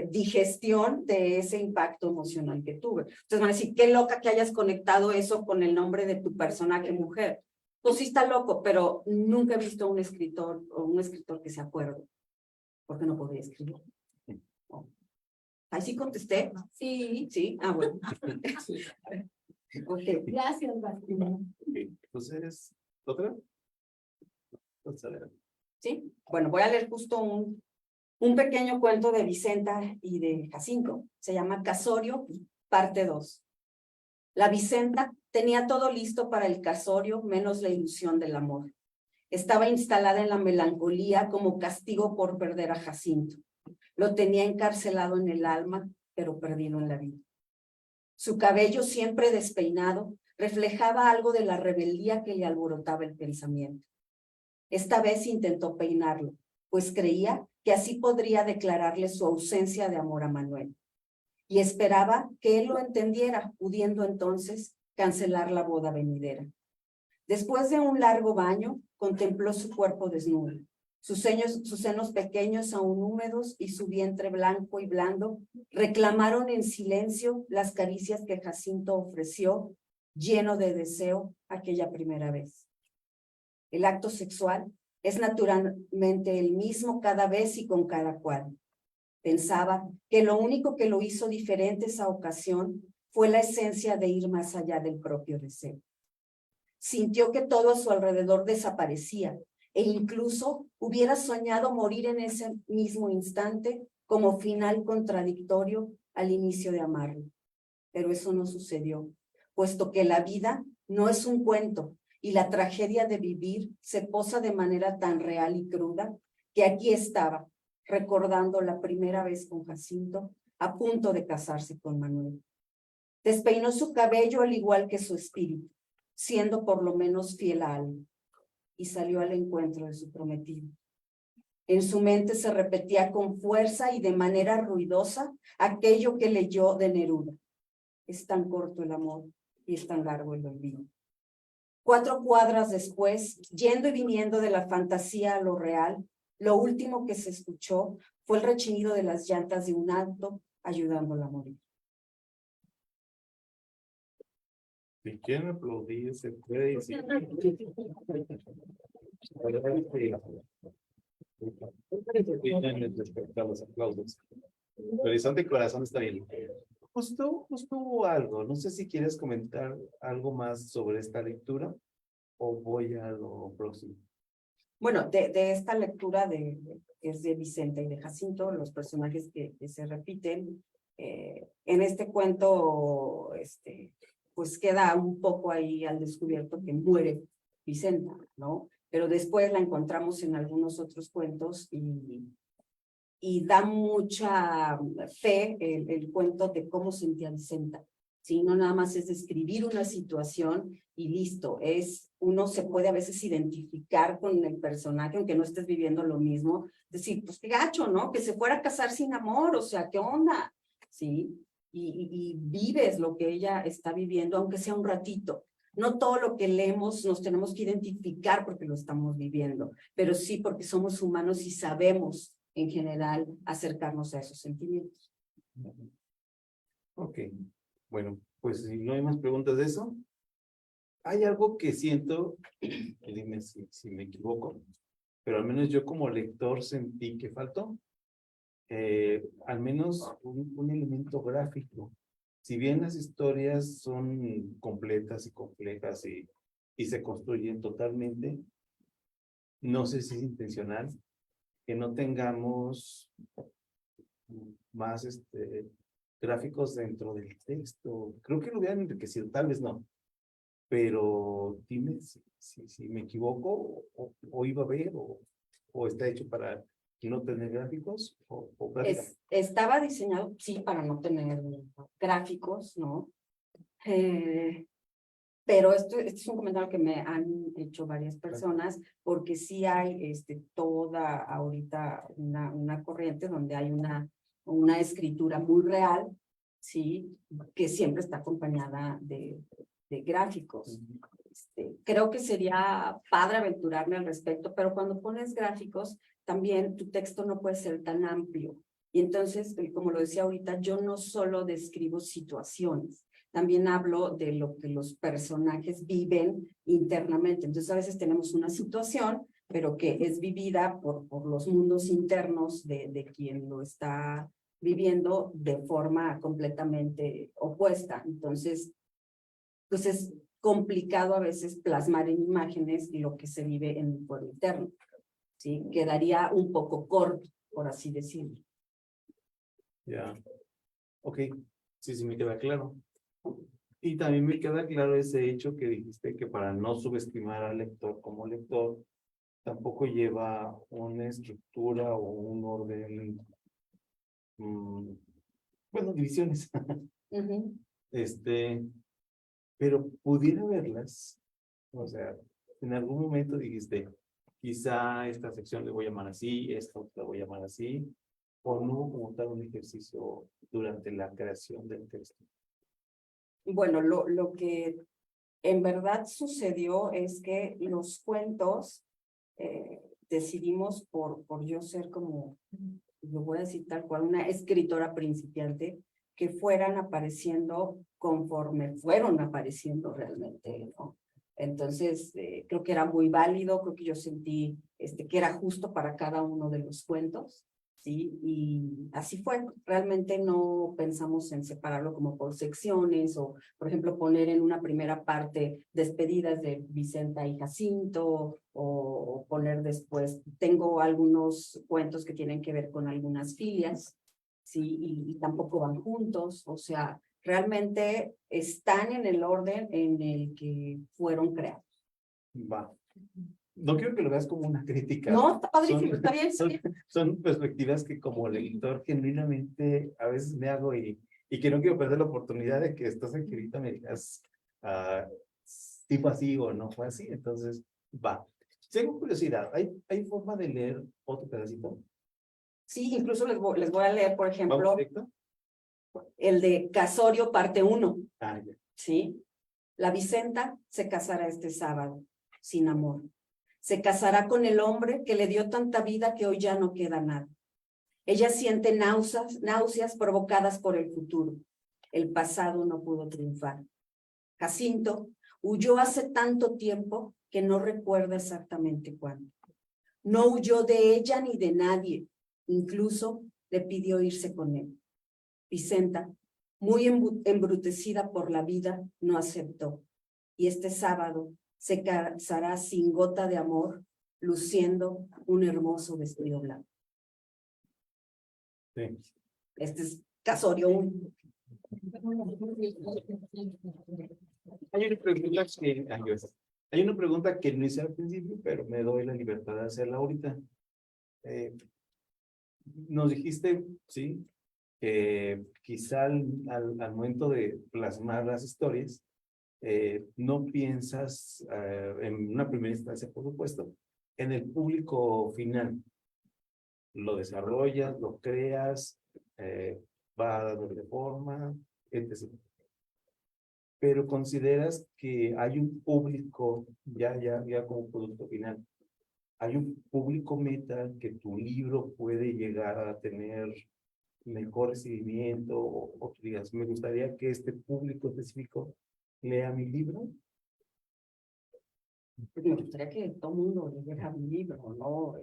digestión de ese impacto emocional que tuve. Entonces van a decir, qué loca que hayas conectado eso con el nombre de tu personaje mujer. Pues sí está loco, pero nunca he visto un escritor o un escritor que se acuerde, porque no podía escribir. No. Ahí sí contesté. Sí, Sí, ah, bueno. Sí. Okay. gracias, Martina. Ok, entonces, ¿otra? Entonces, a ver. Sí, bueno, voy a leer justo un pequeño cuento de Vicenta y de Jacinto. Se llama Casorio, parte 2. La Vicenta tenía todo listo para el casorio, menos la ilusión del amor. Estaba instalada en la melancolía como castigo por perder a Jacinto. Lo tenía encarcelado en el alma, pero perdido en la vida. Su cabello, siempre despeinado, reflejaba algo de la rebeldía que le alborotaba el pensamiento. Esta vez intentó peinarlo, pues creía que así podría declararle su ausencia de amor a Manuel. Y esperaba que él lo entendiera, pudiendo entonces cancelar la boda venidera. Después de un largo baño, contempló su cuerpo desnudo, sus senos pequeños aún húmedos y su vientre blanco y blando reclamaron en silencio las caricias que Jacinto ofreció, lleno de deseo, aquella primera vez. El acto sexual es naturalmente el mismo cada vez y con cada cual. Pensaba que lo único que lo hizo diferente esa ocasión fue la esencia de ir más allá del propio deseo. Sintió que todo a su alrededor desaparecía e incluso hubiera soñado morir en ese mismo instante como final contradictorio al inicio de amarlo. Pero eso no sucedió, puesto que la vida no es un cuento y la tragedia de vivir se posa de manera tan real y cruda que aquí estaba, recordando la primera vez con Jacinto, a punto de casarse con Manuel. Despeinó su cabello al igual que su espíritu, siendo por lo menos fiel a algo, y salió al encuentro de su prometido. En su mente se repetía con fuerza y de manera ruidosa aquello que leyó de Neruda. Es tan corto el amor y es tan largo el olvido. 4 cuadras después, yendo y viniendo de la fantasía a lo real, lo último que se escuchó fue el rechinido de las llantas de un auto ayudándola a morir. Si quieren aplaudir, se puede decir. Los aplausos. Horizonte y corazón está bien. Justo hubo algo. No sé si quieres comentar algo más sobre esta lectura o voy a lo próximo. Bueno, de esta lectura que es de Vicenta y de Jacinto, los personajes que se repiten, en este cuento, pues queda un poco ahí al descubierto que muere Vicenta, ¿no? Pero después la encontramos en algunos otros cuentos y da mucha fe el cuento de cómo sentía Vicenta. ¿Sí? No nada más es describir una situación y listo, uno se puede a veces identificar con el personaje, aunque no estés viviendo lo mismo, decir, pues qué gacho, ¿no? Que se fuera a casar sin amor, o sea, ¿qué onda? ¿Sí? Y vives lo que ella está viviendo, aunque sea un ratito. No todo lo que leemos nos tenemos que identificar porque lo estamos viviendo, pero sí porque somos humanos y sabemos en general acercarnos a esos sentimientos. Ok, bueno, pues si no hay más preguntas de eso, hay algo que siento, y dime si me equivoco, pero al menos yo como lector sentí que faltó, al menos un elemento gráfico. Si bien las historias son completas y complejas y se construyen totalmente, no sé si es intencional que no tengamos más gráficos dentro del texto. Creo que lo hubieran enriquecido, tal vez no. Pero dime si me equivoco o iba a ver o está hecho para no tener gráficos o gráficos. Estaba diseñado, sí, para no tener gráficos, ¿no? Pero esto es un comentario que me han hecho varias personas, porque sí hay toda ahorita una corriente donde hay una escritura muy real, ¿sí? Que siempre está acompañada de gráficos. Creo que sería padre aventurarme al respecto, pero cuando pones gráficos, también tu texto no puede ser tan amplio. Y entonces, como lo decía ahorita, yo no solo describo situaciones, también hablo de lo que los personajes viven internamente. Entonces, a veces tenemos una situación, pero que es vivida por los mundos internos de quien lo está viviendo de forma completamente opuesta. Entonces, pues es complicado a veces plasmar en imágenes lo que se vive en el fuero interno, ¿sí? Quedaría un poco corto, por así decirlo. Ya. Ok, sí, sí me queda claro. Y también me queda claro ese hecho que dijiste que para no subestimar al lector como lector, tampoco lleva una estructura o un orden, bueno, divisiones. Ujú. Pero pudiera verlas, o sea, en algún momento dijiste, quizá esta sección le voy a llamar así, esta otra la voy a llamar así, o no como tal un ejercicio durante la creación del texto. Bueno, lo que en verdad sucedió es que los cuentos decidimos por yo ser como, lo voy a decir tal cual, una escritora principiante, que fueran apareciendo conforme fueron apareciendo realmente, ¿no? Entonces, creo que era muy válido, creo que yo sentí que era justo para cada uno de los cuentos, ¿sí? Y así fue. Realmente no pensamos en separarlo como por secciones o, por ejemplo, poner en una primera parte despedidas de Vicenta y Jacinto o poner después, tengo algunos cuentos que tienen que ver con algunas filias, ¿sí? Y tampoco van juntos, o sea, realmente están en el orden en el que fueron creados. Va. No quiero que lo veas como una crítica. No, está padrísimo, Son- está bien. Son perspectivas que como lector genuinamente a veces me hago y que no quiero perder la oportunidad de que estás aquí ahorita me digas tipo así o no fue así. Entonces, va. Tengo curiosidad, ¿hay forma de leer otro pedacito? Sí, incluso les voy a leer, por ¿Vamos ejemplo, directo? el de Casorio, parte 1, Ah, ya. ¿sí? La Vicenta se casará este sábado, sin amor. Se casará con el hombre que le dio tanta vida que hoy ya no queda nada. Ella siente náuseas provocadas por el futuro. El pasado no pudo triunfar. Jacinto huyó hace tanto tiempo que no recuerda exactamente cuándo. No huyó de ella ni de nadie. Incluso le pidió irse con él. Vicenta, muy embrutecida por la vida, no aceptó. Y este sábado se casará sin gota de amor, luciendo un hermoso vestido blanco. Sí. Este es Casorio 1. Hay una pregunta que, hay una pregunta que no hice al principio, pero me doy la libertad de hacerla ahorita. Nos dijiste, sí, que quizá al momento de plasmar las historias, no piensas en una primera instancia, por supuesto, en el público final. Lo desarrollas, lo creas, va dándole forma, etc. Pero consideras que hay un público, ya como producto final, hay un público meta que tu libro puede llegar a tener mejor recibimiento o tú digas, me gustaría que este público específico lea mi libro. Pues me gustaría que todo el mundo leyera mi libro, ¿no?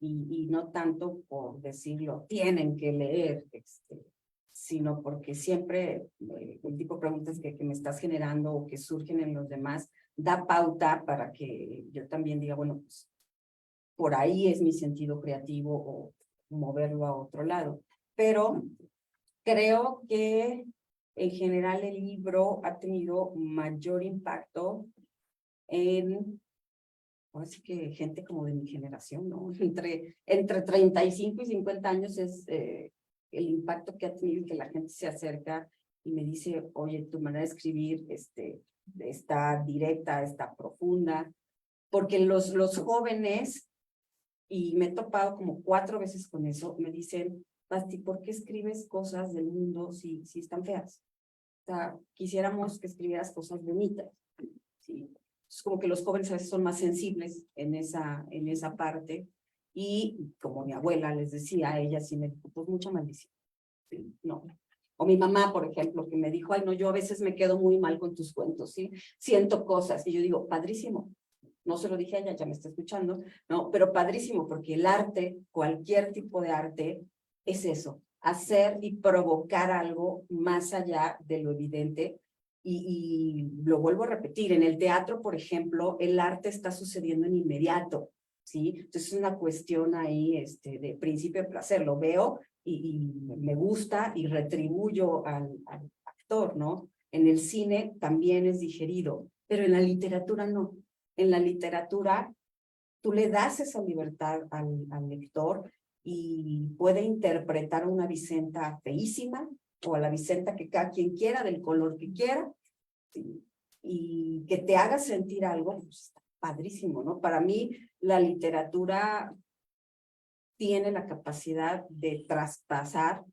Y no tanto por decirlo, tienen que leer, sino porque siempre el tipo de preguntas que me estás generando o que surgen en los demás da pauta para que yo también diga, bueno, pues por ahí es mi sentido creativo o moverlo a otro lado. Pero creo que en general el libro ha tenido mayor impacto en, así que gente como de mi generación, ¿no? Entre 35 y 50 años es el impacto que ha tenido que la gente se acerca y me dice, oye, tu manera de escribir está directa, está profunda, porque los jóvenes, y me he topado como 4 veces con eso, me dicen, Basti, ¿por qué escribes cosas del mundo si están feas? O sea, quisiéramos que escribieras cosas bonitas. ¿sí? Es como que los jóvenes a veces son más sensibles en esa parte, y como mi abuela les decía, ella sí me dijo, pues mucha maldición, ¿sí? No. O mi mamá, por ejemplo, que me dijo, ay, no, yo a veces me quedo muy mal con tus cuentos, ¿sí? Siento cosas, y yo digo, padrísimo. No se lo dije a ella, ya me está escuchando, no, pero padrísimo, porque el arte, cualquier tipo de arte, es eso, hacer y provocar algo más allá de lo evidente. Y lo vuelvo a repetir, en el teatro, por ejemplo, el arte está sucediendo en inmediato, ¿sí? Entonces es una cuestión ahí de principio de placer, lo veo y me gusta y retribuyo al actor, ¿no? En el cine también es digerido, pero en la literatura no. En la literatura tú le das esa libertad al lector y puede interpretar una Vicenta feísima o a la Vicenta que cada quien quiera, del color que quiera, ¿sí? Y que te haga sentir algo, pues está padrísimo, ¿no? Para mí la literatura tiene la capacidad de traspasar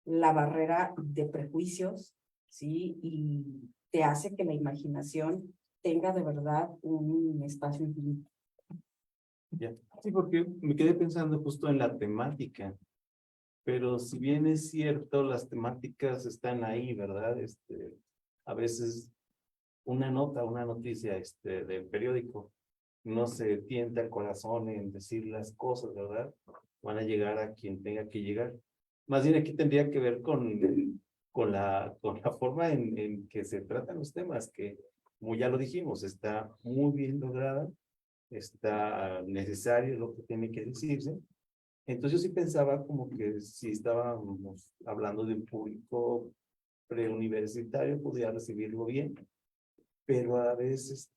la barrera de prejuicios, ¿sí? Y te hace que la imaginación tenga de verdad un espacio infinito. Ya. Sí, porque me quedé pensando justo en la temática, pero si bien es cierto, las temáticas están ahí, ¿verdad? A veces una nota, una noticia del periódico no se tienta el corazón en decir las cosas, ¿verdad? Van a llegar a quien tenga que llegar. Más bien aquí tendría que ver con la forma en que se tratan los temas, que como ya lo dijimos, está muy bien lograda, está necesario lo que tiene que decirse. Entonces yo sí pensaba como que si estábamos hablando de un público preuniversitario, podría recibirlo bien, pero a la vez,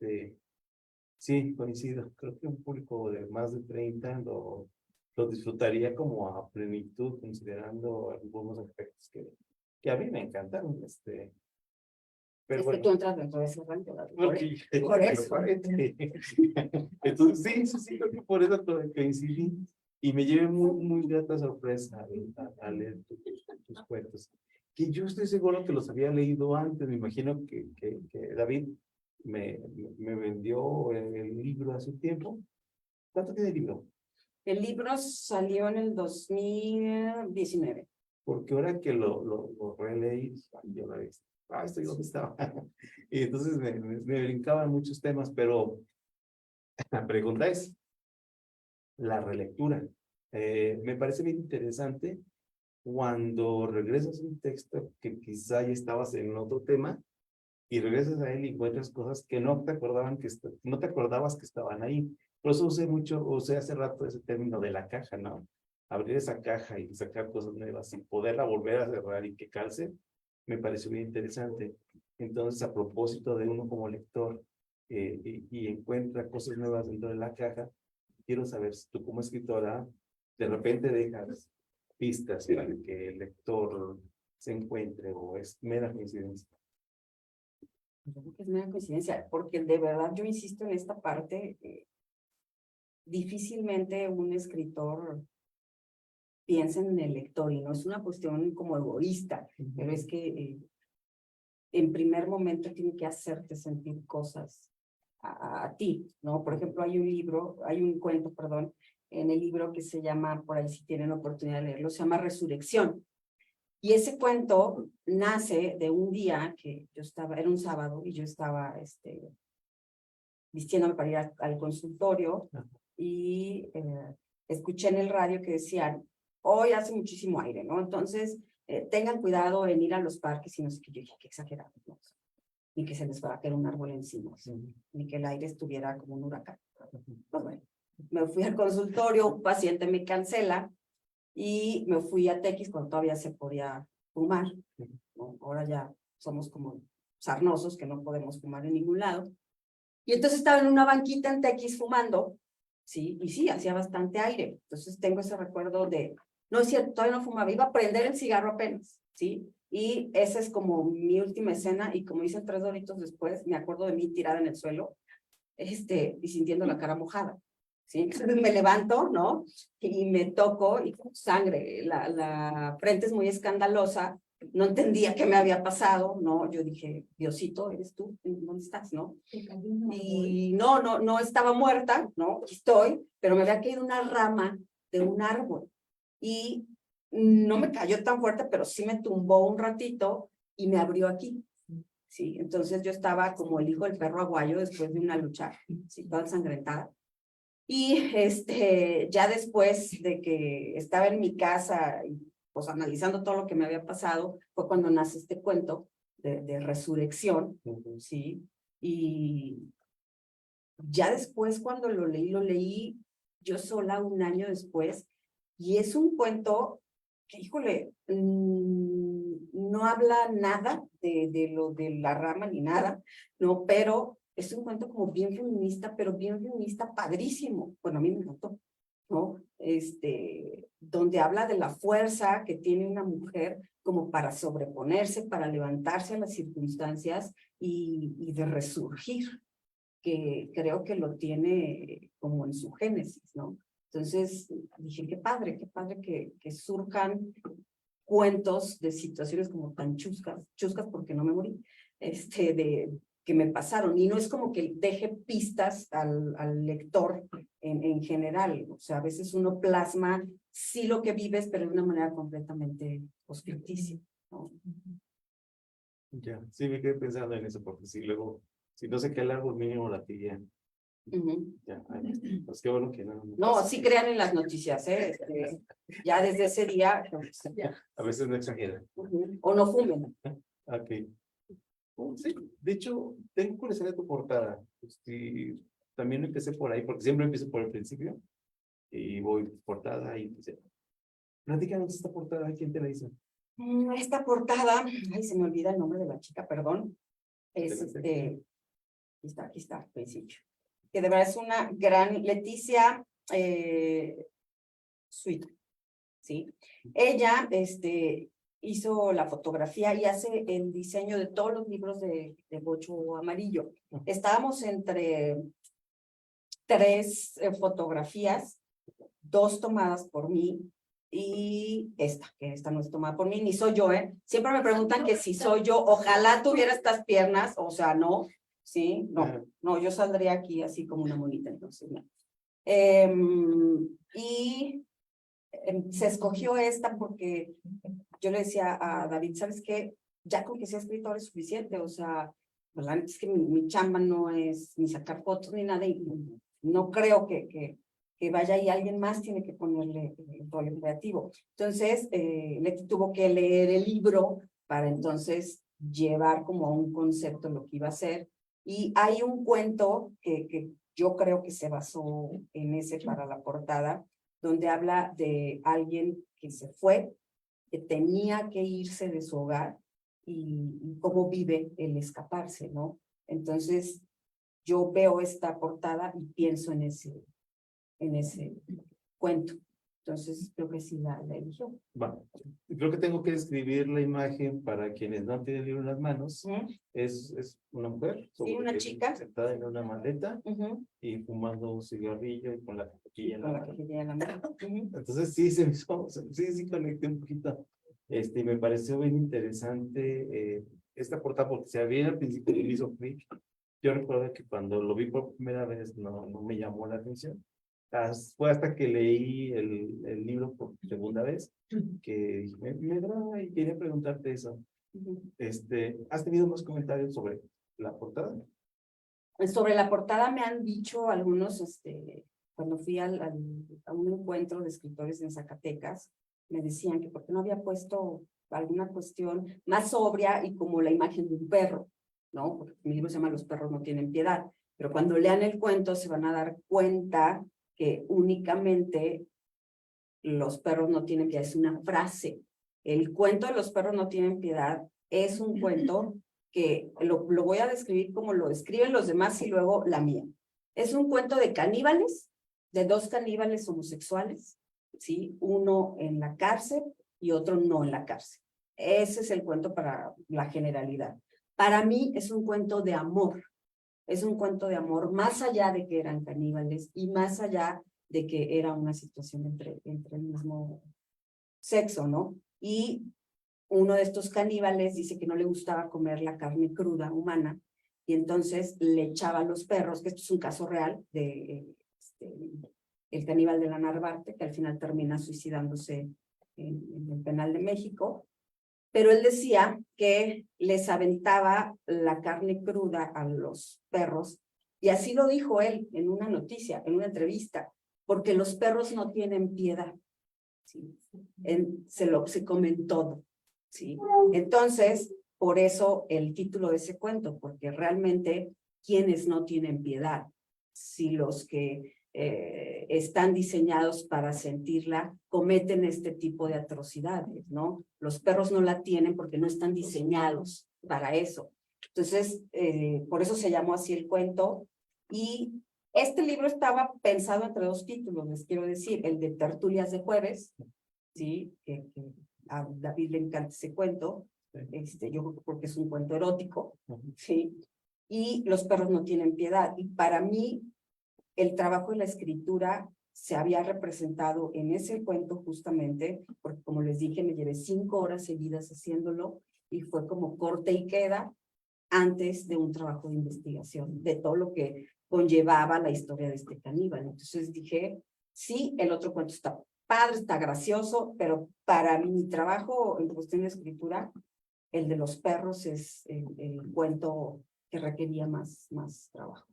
sí, coincido. Creo que un público de más de 30 lo disfrutaría como a plenitud, considerando algunos aspectos que a mí me encantan. Pero Es que bueno. tú entras dentro de ese rango, ¿verdad? Porque Por eso. Entonces, sí, creo que por eso coincidí. Y me llevé muy grata sorpresa a leer tus cuentos. Que yo estoy seguro que los había leído antes. Me imagino que David me vendió el libro hace tiempo. ¿Cuánto tiene el libro? El libro salió en el 2019. Porque ahora que lo releí, yo la vi. Estoy donde estaba. Y entonces me brincaban muchos temas, pero la pregunta es la relectura. Me parece bien interesante cuando regresas a un texto que quizá ya estabas en otro tema y regresas a él y encuentras cosas que no te no te acordabas que estaban ahí. Por eso usé hace rato ese término de la caja, ¿no? Abrir esa caja y sacar cosas nuevas y poderla volver a cerrar y que calce, me pareció bien interesante. Entonces, a propósito de uno como lector y encuentra cosas nuevas dentro de la caja, quiero saber si tú como escritora de repente dejas pistas para que el lector se encuentre o es mera coincidencia. Yo creo que es mera coincidencia, porque de verdad yo insisto en esta parte, difícilmente un escritor piensa en el lector, y no es una cuestión como egoísta, pero es que en primer momento tiene que hacerte sentir cosas a ti, ¿no? Por ejemplo, hay un cuento, perdón, en el libro que se llama, por ahí si tienen oportunidad de leerlo, se llama Resurrección. Y ese cuento nace de un día que yo estaba, era un sábado, y yo estaba vistiéndome para ir al consultorio, y escuché en el radio que decían, hoy hace muchísimo aire, ¿no? Entonces, tengan cuidado en ir a los parques, y no sé qué, yo dije, qué exagerado, ¿no? Ni que se les fuera a caer un árbol encima, ni que el aire estuviera como un huracán. Pues bueno, me fui al consultorio, un paciente me cancela, y me fui a Tequis cuando todavía se podía fumar, ¿no? Ahora ya somos como sarnosos que no podemos fumar en ningún lado. Y entonces estaba en una banquita en Tequis fumando, ¿sí? Y sí, hacía bastante aire. Entonces tengo ese recuerdo de, no es cierto, todavía no fumaba, iba a prender el cigarro apenas, ¿sí? Y esa es como mi última escena, y como dicen 3 doritos después, me acuerdo de mí tirada en el suelo, y sintiendo la cara mojada, ¿sí? Entonces me levanto, ¿no? Y me toco, y sangre, la frente es muy escandalosa, no entendía qué me había pasado, ¿no? Yo dije, Diosito, ¿eres tú? ¿Dónde estás, no? Y no estaba muerta, ¿no? Aquí estoy, pero me había caído una rama de un árbol y no me cayó tan fuerte, pero sí me tumbó un ratito y me abrió aquí. Sí, entonces yo estaba como el hijo del perro aguayo después de una lucha, sí, toda ensangrentada. Y ya después de que estaba en mi casa y pues analizando todo lo que me había pasado, fue cuando nace este cuento de resurrección, sí, y ya después cuando lo leí yo sola un año después, y es un cuento que, híjole, no habla nada de lo de la rama ni nada, ¿no? Pero es un cuento como bien feminista, pero bien feminista padrísimo. Bueno, a mí me encantó, ¿no? Donde habla de la fuerza que tiene una mujer como para sobreponerse, para levantarse a las circunstancias y de resurgir, que creo que lo tiene como en su génesis, ¿no? Entonces dije, qué padre que surjan cuentos de situaciones como tan chuscas porque no me morí, que me pasaron. Y no es como que deje pistas al lector en general. O sea, a veces uno plasma sí lo que vives, pero de una manera completamente ficticia, ¿no? Ya, sí me quedé pensando en eso, porque si luego, si no sé qué el árbol mínimo la tía, ya, pues qué bueno que no. No, sí crean en las noticias, ¿eh? Ya desde ese día, A veces no exageran. o no fumen. Ok. Sí, de hecho, tengo curiosidad de tu portada. También empecé por ahí, porque siempre empiezo por el principio y voy portada y empecé. Platícanos esta portada, ¿quién te la hizo? Esta portada, ay, se me olvida el nombre de la chica, perdón. Es aquí está, al principio. Que de verdad es una gran Leticia Sweet, ¿sí? Ella, hizo la fotografía y hace el diseño de todos los libros de Bocho Amarillo. Estábamos entre 3 fotografías, 2 tomadas por mí y que esta no es tomada por mí, ni soy yo, ¿eh? Siempre me preguntan que si soy yo, ojalá tuviera estas piernas, o sea, no, ¿sí? No, yo saldría aquí así como una monita, entonces, no. Y se escogió esta porque yo le decía a David, ¿sabes qué? Ya con que sea escritor es suficiente, o sea, pues la neta es que mi chamba no es ni sacar fotos ni nada, y no creo que vaya y alguien más tiene que ponerle el rollo creativo. Entonces, Leti tuvo que leer el libro para entonces llevar como a un concepto lo que iba a hacer. Y hay un cuento que yo creo que se basó en ese para la portada, donde habla de alguien que se fue, que tenía que irse de su hogar y cómo vive el escaparse, ¿no? Entonces, yo veo esta portada y pienso en ese cuento. Entonces, creo que sí la eligió. Bueno, creo que tengo que describir la imagen para quienes no tienen el libro en las manos. Es una mujer. Sí, una chica. Sentada en una maleta y fumando un cigarrillo y con la capuchilla en la mano. Entonces sí, sí conecté un poquito. Me pareció bien interesante esta portada porque se había al principio me hizo clic. Yo recuerdo que cuando lo vi por primera vez no me llamó la atención. Fue hasta que leí el libro por segunda vez que dije, me agrada y quería preguntarte eso. ¿Has tenido más comentarios sobre la portada? Sobre la portada me han dicho algunos, cuando fui a un encuentro de escritores en Zacatecas, me decían que por qué no había puesto alguna cuestión más sobria y como la imagen de un perro, ¿no? Porque mi libro se llama Los perros no tienen piedad, pero cuando lean el cuento se van a dar cuenta que únicamente los perros no tienen piedad, es una frase. El cuento de los perros no tienen piedad es un cuento que lo voy a describir como lo describen los demás y luego la mía. Es un cuento de caníbales, de 2 caníbales homosexuales, ¿sí? Uno en la cárcel y otro no en la cárcel. Ese es el cuento para la generalidad. Para mí es un cuento de amor. Es un cuento de amor más allá de que eran caníbales y más allá de que era una situación entre el mismo sexo, ¿no? Y uno de estos caníbales dice que no le gustaba comer la carne cruda humana y entonces le echaba a los perros, que esto es un caso real de el caníbal de la Narvarte, que al final termina suicidándose en el penal de México, pero él decía que les aventaba la carne cruda a los perros, y así lo dijo él en una noticia, en una entrevista, porque los perros no tienen piedad, ¿sí? Se comen todo, ¿sí? Entonces, por eso el título de ese cuento, porque realmente quienes no tienen piedad, si los que están diseñados para sentirla, cometen este tipo de atrocidades, ¿no? Los perros no la tienen porque no están diseñados para eso. Entonces, por eso se llamó así el cuento. Y este libro estaba pensado entre dos títulos, les quiero decir, el de Tertulias de Jueves, ¿sí? Que a David le encanta ese cuento, yo creo que porque es un cuento erótico, ¿sí? Y Los perros no tienen piedad. Y para mí, el trabajo de la escritura se había representado en ese cuento justamente, porque como les dije, me llevé 5 horas seguidas haciéndolo y fue como corte y queda antes de un trabajo de investigación, de todo lo que conllevaba la historia de este caníbal. Entonces dije, sí, el otro cuento está padre, está gracioso, pero para mi trabajo en cuestión de escritura, el de los perros es el cuento que requería más trabajo.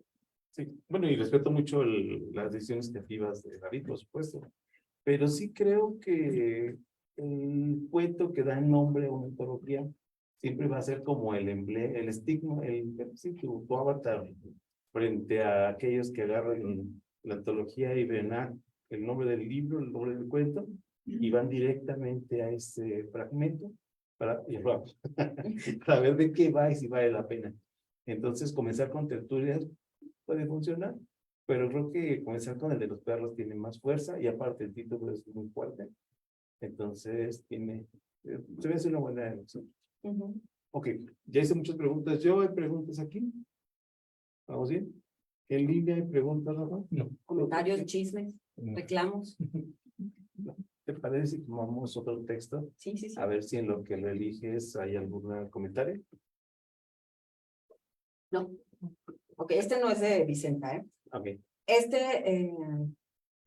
Sí, bueno, y respeto mucho las decisiones creativas de David, por supuesto, pero sí creo que el cuento que da nombre a una antología siempre va a ser como el estigma, sí, tu avatar frente a aquellos que agarran la antología y ven el nombre del libro, el nombre del cuento, y van directamente a ese fragmento para ver de qué va y si vale la pena. Entonces, comenzar con tertulias puede funcionar, pero creo que comenzar con el de los perros tiene más fuerza y aparte el título es muy fuerte. Entonces, se me hace una buena elección. Ok, ya hice muchas preguntas. ¿Yo hay preguntas aquí? ¿Vamos bien? ¿En línea hay preguntas, Rafa? No. Comentarios, chismes, reclamos. ¿Te parece si tomamos otro texto? Sí, sí, sí. A ver si en lo que lo eliges hay algún comentario. No. Ok, este no es de Vicenta, ¿eh? Ok.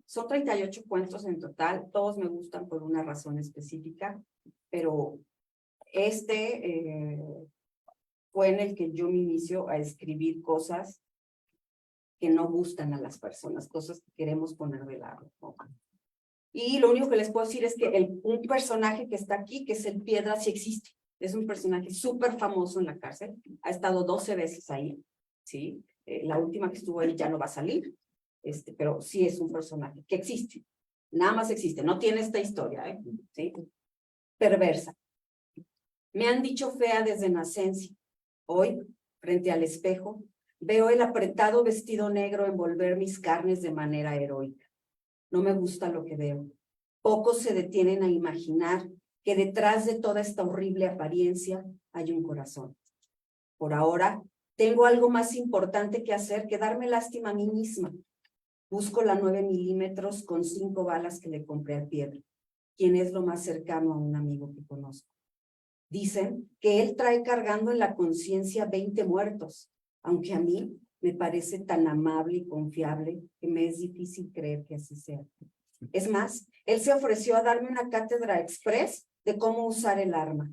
Son 38 cuentos en total, todos me gustan por una razón específica, pero fue en el que yo me inicio a escribir cosas que no gustan a las personas, cosas que queremos poner de lado, ¿no? Y lo único que les puedo decir es que un personaje que está aquí, que es el Piedra, sí existe. Es un personaje súper famoso en la cárcel, ha estado 12 veces ahí, ¿sí? La última que estuvo ahí ya no va a salir, pero sí es un personaje que existe, nada más existe, no tiene esta historia, ¿sí? Perversa. Me han dicho fea desde nacencia. Hoy, frente al espejo, veo el apretado vestido negro envolver mis carnes de manera heroica. No me gusta lo que veo. Pocos se detienen a imaginar que detrás de toda esta horrible apariencia hay un corazón. Por ahora, tengo algo más importante que hacer que darme lástima a mí misma. Busco la 9 milímetros con 5 balas que le compré al Piedra, quien es lo más cercano a un amigo que conozco. Dicen que él trae cargando en la conciencia 20 muertos, aunque a mí me parece tan amable y confiable que me es difícil creer que así sea. Es más, él se ofreció a darme una cátedra express de cómo usar el arma,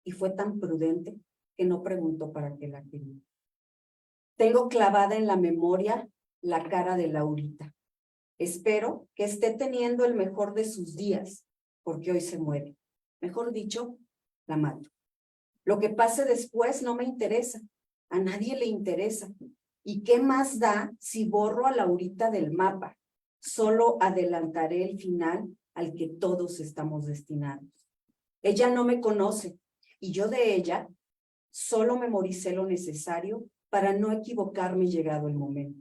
y fue tan prudente que no preguntó para qué la quería. Tengo clavada en la memoria la cara de Laurita. Espero que esté teniendo el mejor de sus días, porque hoy se muere. Mejor dicho, la mato. Lo que pase después no me interesa, a nadie le interesa. ¿Y qué más da si borro a Laurita del mapa? Solo adelantaré el final al que todos estamos destinados. Ella no me conoce y yo de ella solo memoricé lo necesario para no equivocarme llegado el momento.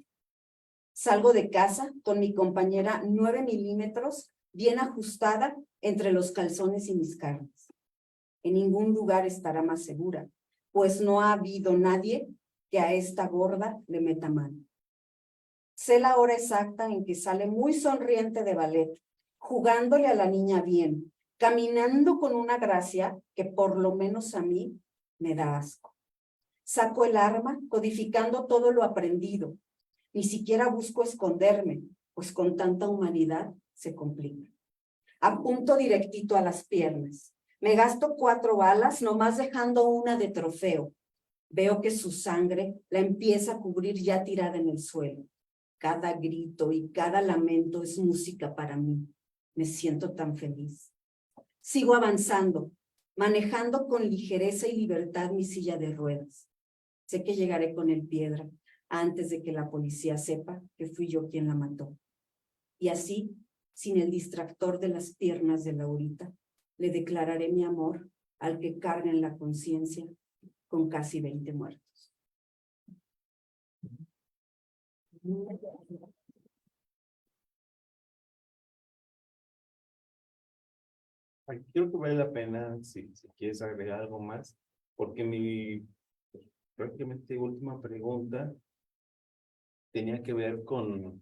Salgo de casa con mi compañera 9 milímetros bien ajustada entre los calzones y mis carnes. En ningún lugar estará más segura, pues no ha habido nadie que a esta gorda le meta mano. Sé la hora exacta en que sale muy sonriente de ballet, jugándole a la niña bien, caminando con una gracia que por lo menos a mí me da asco. Saco el arma, codificando todo lo aprendido. Ni siquiera busco esconderme, pues con tanta humanidad se complica. Apunto directito a las piernas. Me gasto 4 balas, nomás dejando una de trofeo. Veo que su sangre la empieza a cubrir ya tirada en el suelo. Cada grito y cada lamento es música para mí. Me siento tan feliz. Sigo avanzando, manejando con ligereza y libertad mi silla de ruedas. Sé que llegaré con el Piedra antes de que la policía sepa que fui yo quien la mató. Y así, sin el distractor de las piernas de Laurita, le declararé mi amor al que carga en la conciencia con casi 20 muertos. Creo que vale la pena, si quieres agregar algo más, porque mi prácticamente última pregunta tenía que ver con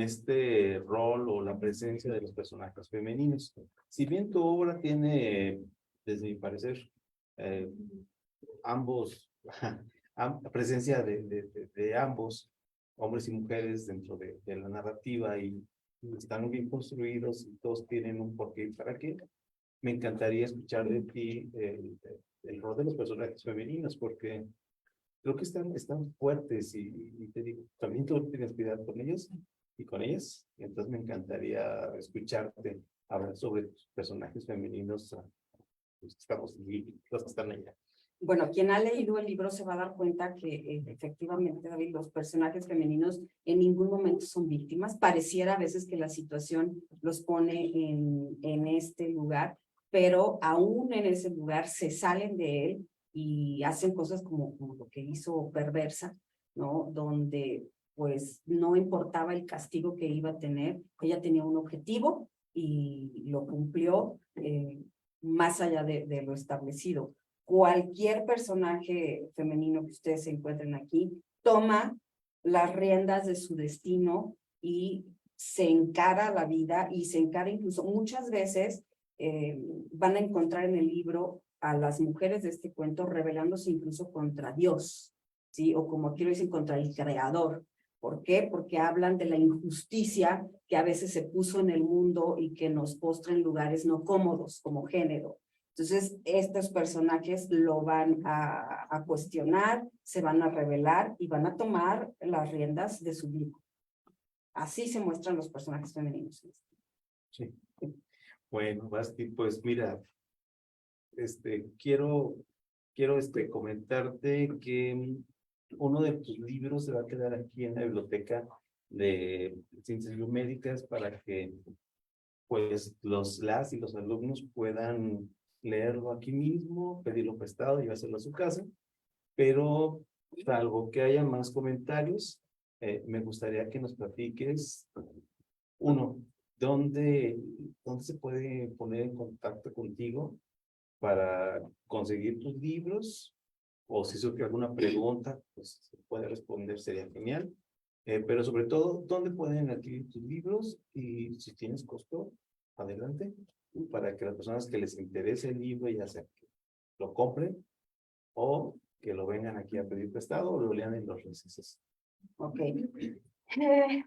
este rol o la presencia de los personajes femeninos. Si bien tu obra tiene, desde mi parecer, presencia de ambos, hombres y mujeres dentro de la narrativa, y están bien construidos y todos tienen un porqué y para qué, me encantaría escuchar de ti el rol de los personajes femeninos, porque creo que están fuertes y te digo, también tú tienes cuidado con ellos y con ellas, entonces me encantaría escucharte hablar sobre tus personajes femeninos, los que están allá. Bueno, quien ha leído el libro se va a dar cuenta que efectivamente, David, los personajes femeninos en ningún momento son víctimas. Pareciera a veces que la situación los pone en este lugar, pero aún en ese lugar se salen de él y hacen cosas como lo que hizo Perversa, ¿no? Donde pues no importaba el castigo que iba a tener, ella tenía un objetivo y lo cumplió más allá de lo establecido. Cualquier personaje femenino que ustedes se encuentren aquí toma las riendas de su destino y se encara la vida y se encara incluso muchas veces van a encontrar en el libro a las mujeres de este cuento rebelándose incluso contra Dios, ¿sí? O como aquí lo dicen, contra el creador. ¿Por qué? Porque hablan de la injusticia que a veces se puso en el mundo y que nos postra en lugares no cómodos como género. Entonces, estos personajes lo van a cuestionar, se van a rebelar y van a tomar las riendas de su vida. Así se muestran los personajes femeninos. Sí. Bueno, Basti, pues mira, quiero comentarte que uno de tus libros se va a quedar aquí en la biblioteca de Ciencias Biomédicas para que pues las y los alumnos puedan leerlo aquí mismo, pedirlo prestado y llevárselo a su casa, pero salvo que haya más comentarios, me gustaría que nos platiques, uno, ¿dónde se puede poner en contacto contigo para conseguir tus libros? O si surge alguna pregunta, pues se puede responder, sería genial. Pero sobre todo, ¿dónde pueden adquirir tus libros? Y si tienes costo, adelante, para que las personas que les interese el libro, ya sea que lo compren o que lo vengan aquí a pedir prestado o lo lean en los recesos. Ok.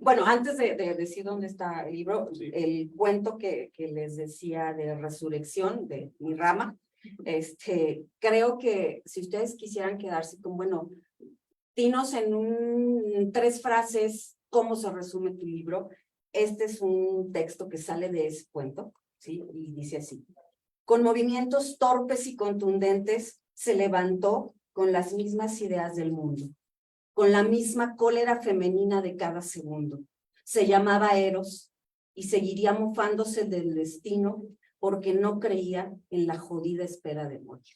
Bueno, antes de decir dónde está el libro, Sí. El cuento que les decía de Resurrección, de Mi Rama, creo que si ustedes quisieran quedarse con, bueno, dinos en 3 frases cómo se resume tu libro. Este es un texto que sale de ese cuento, ¿sí? Y dice así: con movimientos torpes y contundentes se levantó con las mismas ideas del mundo, con la misma cólera femenina de cada segundo. Se llamaba Eros y seguiría mofándose del destino porque no creía en la jodida espera de morir.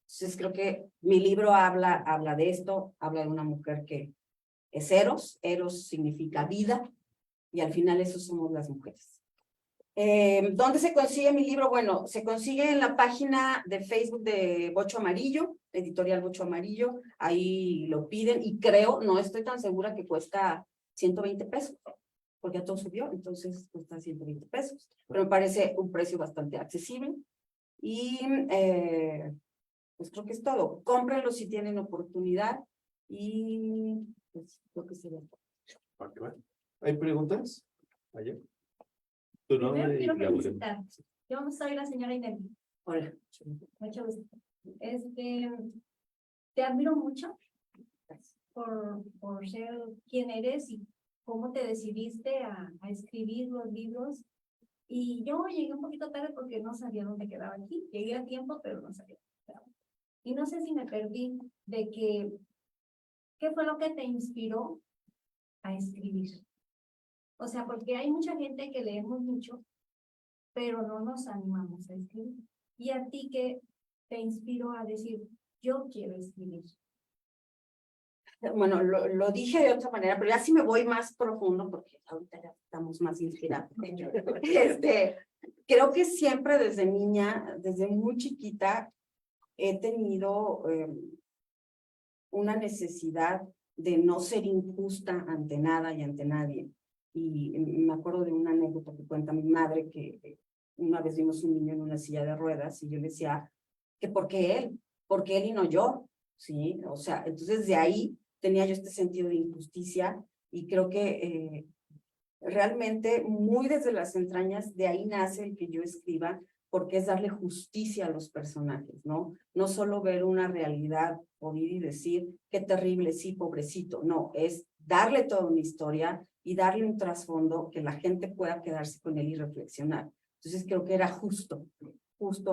Entonces creo que mi libro habla de esto, habla de una mujer que es Eros. Eros significa vida y al final eso somos las mujeres. ¿Dónde se consigue mi libro? Bueno, se consigue en la página de Facebook de Bocho Amarillo, Editorial Bocho Amarillo. Ahí lo piden y creo, no estoy tan segura, que cuesta 120 pesos. porque ya todo subió, entonces cuesta 120 pesos. Pero me parece un precio bastante accesible. Y pues creo que es todo. Cómprenlo si tienen oportunidad y pues lo que sería. ¿Hay preguntas? Allá. Tu nombre Primero y quiero la felicitar. Yo soy la señora Inés. Hola. Mucho gusto. Te admiro mucho por ser quien eres y cómo te decidiste a escribir los libros. Y yo llegué un poquito tarde porque no sabía dónde quedaba aquí. Llegué a tiempo, pero no sabía dónde quedaba. Y no sé si me perdí de qué fue lo que te inspiró a escribir. O sea, porque hay mucha gente que leemos mucho, pero no nos animamos a escribir. ¿Y a ti qué te inspiró a decir, yo quiero escribir? Bueno, lo dije de otra manera, pero ya sí me voy más profundo porque ahorita ya estamos más inspirados. Creo que siempre desde niña, desde muy chiquita, he tenido una necesidad de no ser injusta ante nada y ante nadie. Y me acuerdo de una anécdota que cuenta mi madre, que una vez vimos un niño en una silla de ruedas y yo le decía que ¿por qué él y no yo? Sí, o sea, entonces de ahí tenía yo este sentido de injusticia y creo que realmente muy desde las entrañas de ahí nace el que yo escriba, porque es darle justicia a los personajes, ¿no? No solo ver una realidad, oír y decir, qué terrible, sí, pobrecito, no, es darle toda una historia y darle un trasfondo que la gente pueda quedarse con él y reflexionar. Entonces creo que era justo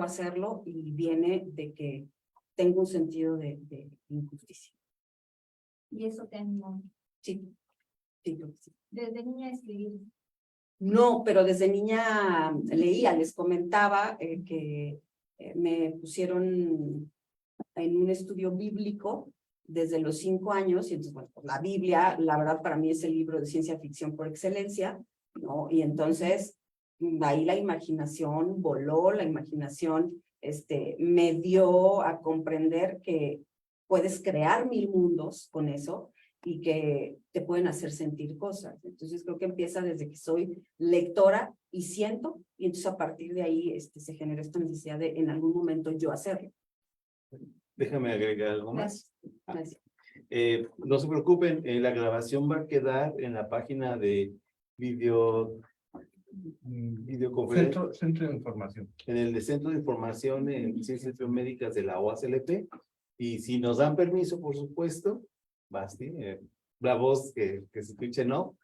hacerlo y viene de que tengo un sentido de injusticia. Y eso te animó. Sí, sí, creo que sí. Desde niña a escribir. No, pero desde niña leía, les comentaba que me pusieron en un estudio bíblico desde los 5 años, y entonces, bueno, pues, la Biblia, la verdad, para mí es el libro de ciencia ficción por excelencia, ¿no? Y entonces, ahí la imaginación voló, la imaginación me dio a comprender que puedes crear 1000 mundos con eso, y que te pueden hacer sentir cosas. Entonces creo que empieza desde que soy lectora y siento, y entonces a partir de ahí se genera esta necesidad de en algún momento yo hacerlo. Déjame agregar algo más. Gracias. No se preocupen, la grabación va a quedar en la página de videoconferencia. Centro de información. En el de Centro de Información en Ciencias Biomédicas de la OACLP. Y si nos dan permiso, por supuesto, Basti, la voz que se escuche, ¿no?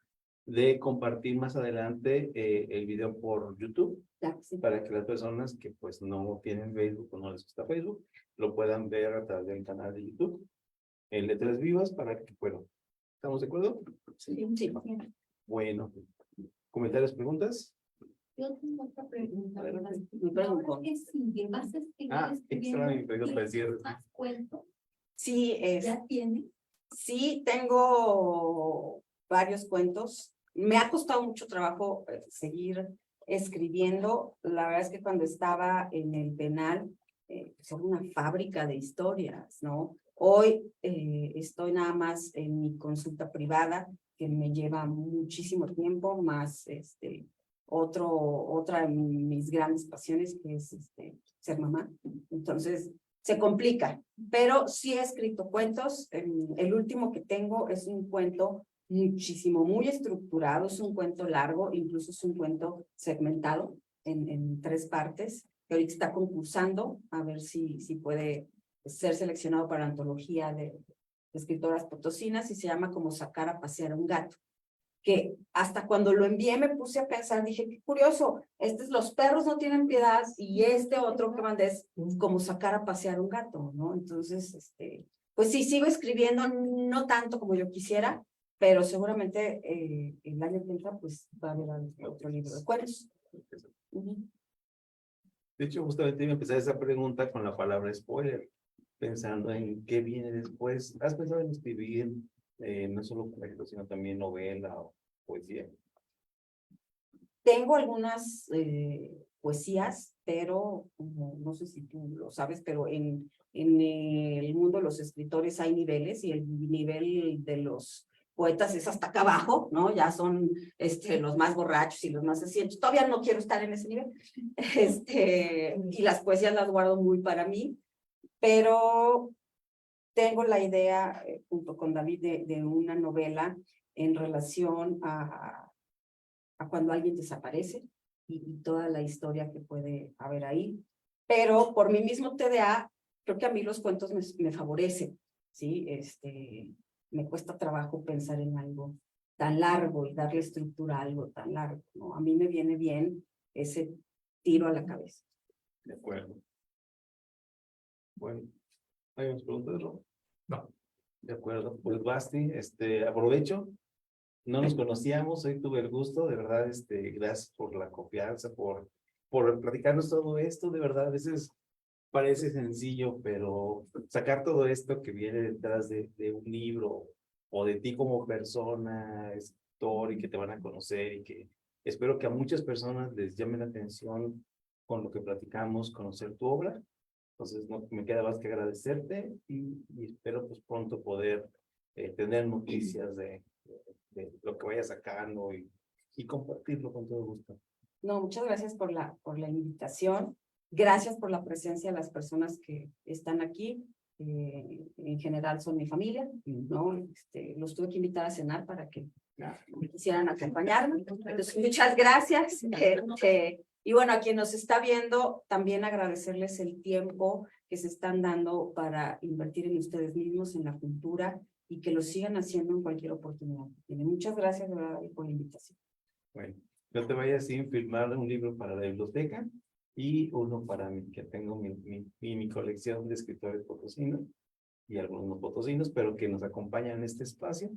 De compartir más adelante el video por YouTube, Ya, sí. para que las personas que pues no tienen Facebook o no les gusta Facebook, lo puedan ver a través del canal de YouTube, en Letras Vivas, para que, bueno, ¿estamos de acuerdo? Sí, sí. Bueno, ¿comentarios, preguntas? Yo tengo otra pregunta. Adelante. Ahora que sigue, vas a seguir Extra mi pregunta para escribiendo decir. más cuentos. Sí, ¿Ya tienes? sí, tengo varios cuentos. Me ha costado mucho trabajo seguir escribiendo. La verdad es que cuando estaba en el penal, pues era una fábrica de historias, ¿no? Hoy estoy nada más en mi consulta privada, que me lleva muchísimo tiempo, más otra de mis grandes pasiones, que es ser mamá. Entonces, se complica, pero sí he escrito cuentos. El último que tengo es un cuento muy estructurado, es un cuento largo, incluso es un cuento segmentado en 3 partes, que ahorita está concursando, a ver si puede ser seleccionado para antología de escritoras potosinas, y se llama Como sacar a pasear a un gato, que hasta cuando lo envié me puse a pensar, dije, qué curioso, Los perros no tienen piedad, y otro que mandé es Como sacar a pasear un gato, ¿no? Entonces, pues sí, sigo escribiendo, no tanto como yo quisiera, pero seguramente el año que entra, pues va a haber otro libro de cuentos. De hecho, justamente iba a empezar esa pregunta con la palabra spoiler, pensando en qué viene después. ¿Has pensado en escribir no solo cuentos, sino también novela o poesía? Tengo algunas poesías, pero no sé si tú lo sabes, pero en el mundo de los escritores hay niveles, y el nivel de los poetas es hasta acá abajo, ¿no? Ya son los más borrachos y los más así. Todavía no quiero estar en ese nivel. Y las poesías las guardo muy para mí, pero tengo la idea, junto con David, de una novela en relación a cuando alguien desaparece y toda la historia que puede haber ahí. Pero por mi mismo TDA, creo que a mí los cuentos me favorecen, ¿sí? Me cuesta trabajo pensar en algo tan largo y darle estructura a algo tan largo, ¿no? A mí me viene bien ese tiro a la cabeza. De acuerdo. Bueno, ¿hay más preguntas, Rob? No. De acuerdo. Pues Basti, aprovecho. No nos conocíamos, hoy tuve el gusto, de verdad, gracias por la confianza, por platicarnos todo esto, de verdad, a veces parece sencillo, pero sacar todo esto que viene detrás de un libro o de ti como persona, escritor y que te van a conocer y que espero que a muchas personas les llame la atención con lo que platicamos, conocer tu obra. Entonces, no me queda más que agradecerte y espero pues pronto poder tener noticias de lo que vaya sacando y compartirlo con todo gusto. No, muchas gracias por la invitación. Gracias por la presencia de las personas que están aquí. En general son mi familia, ¿no? Los tuve que invitar a cenar para que quisieran acompañarme. Entonces, muchas gracias. Y bueno, a quien nos está viendo, también agradecerles el tiempo que se están dando para invertir en ustedes mismos, en la cultura, y que lo sigan haciendo en cualquier oportunidad. Muchas gracias, de verdad, por la invitación. Bueno, no te vayas sin firmar un libro para la biblioteca y uno para mí, que tengo mi colección de escritores potosinos y algunos no potosinos, pero que nos acompañan en este espacio.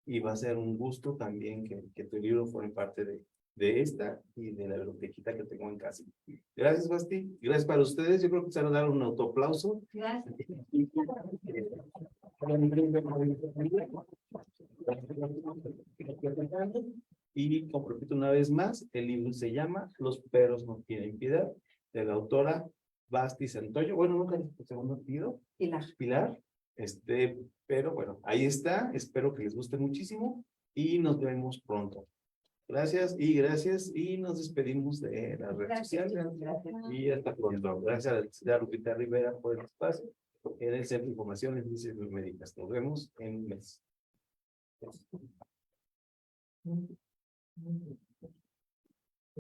Y va a ser un gusto también que tu libro forme parte de esta y de la bibliotequita que tengo en casa. Gracias, Basti. Gracias para ustedes. Yo creo que se van a dar un autoaplauso. Gracias. Y como repito una vez más, el libro se llama Los perros no tienen piedad, de la autora Basti Santoyo. Bueno, nunca dije el segundo apellido. Pilar. Pero bueno, ahí está. Espero que les guste muchísimo y nos vemos pronto. Gracias y nos despedimos de las redes sociales. Y hasta pronto. Gracias a Lupita Rivera por el espacio. En el Centro de Información en Ciencias Médicas. Nos vemos en un mes.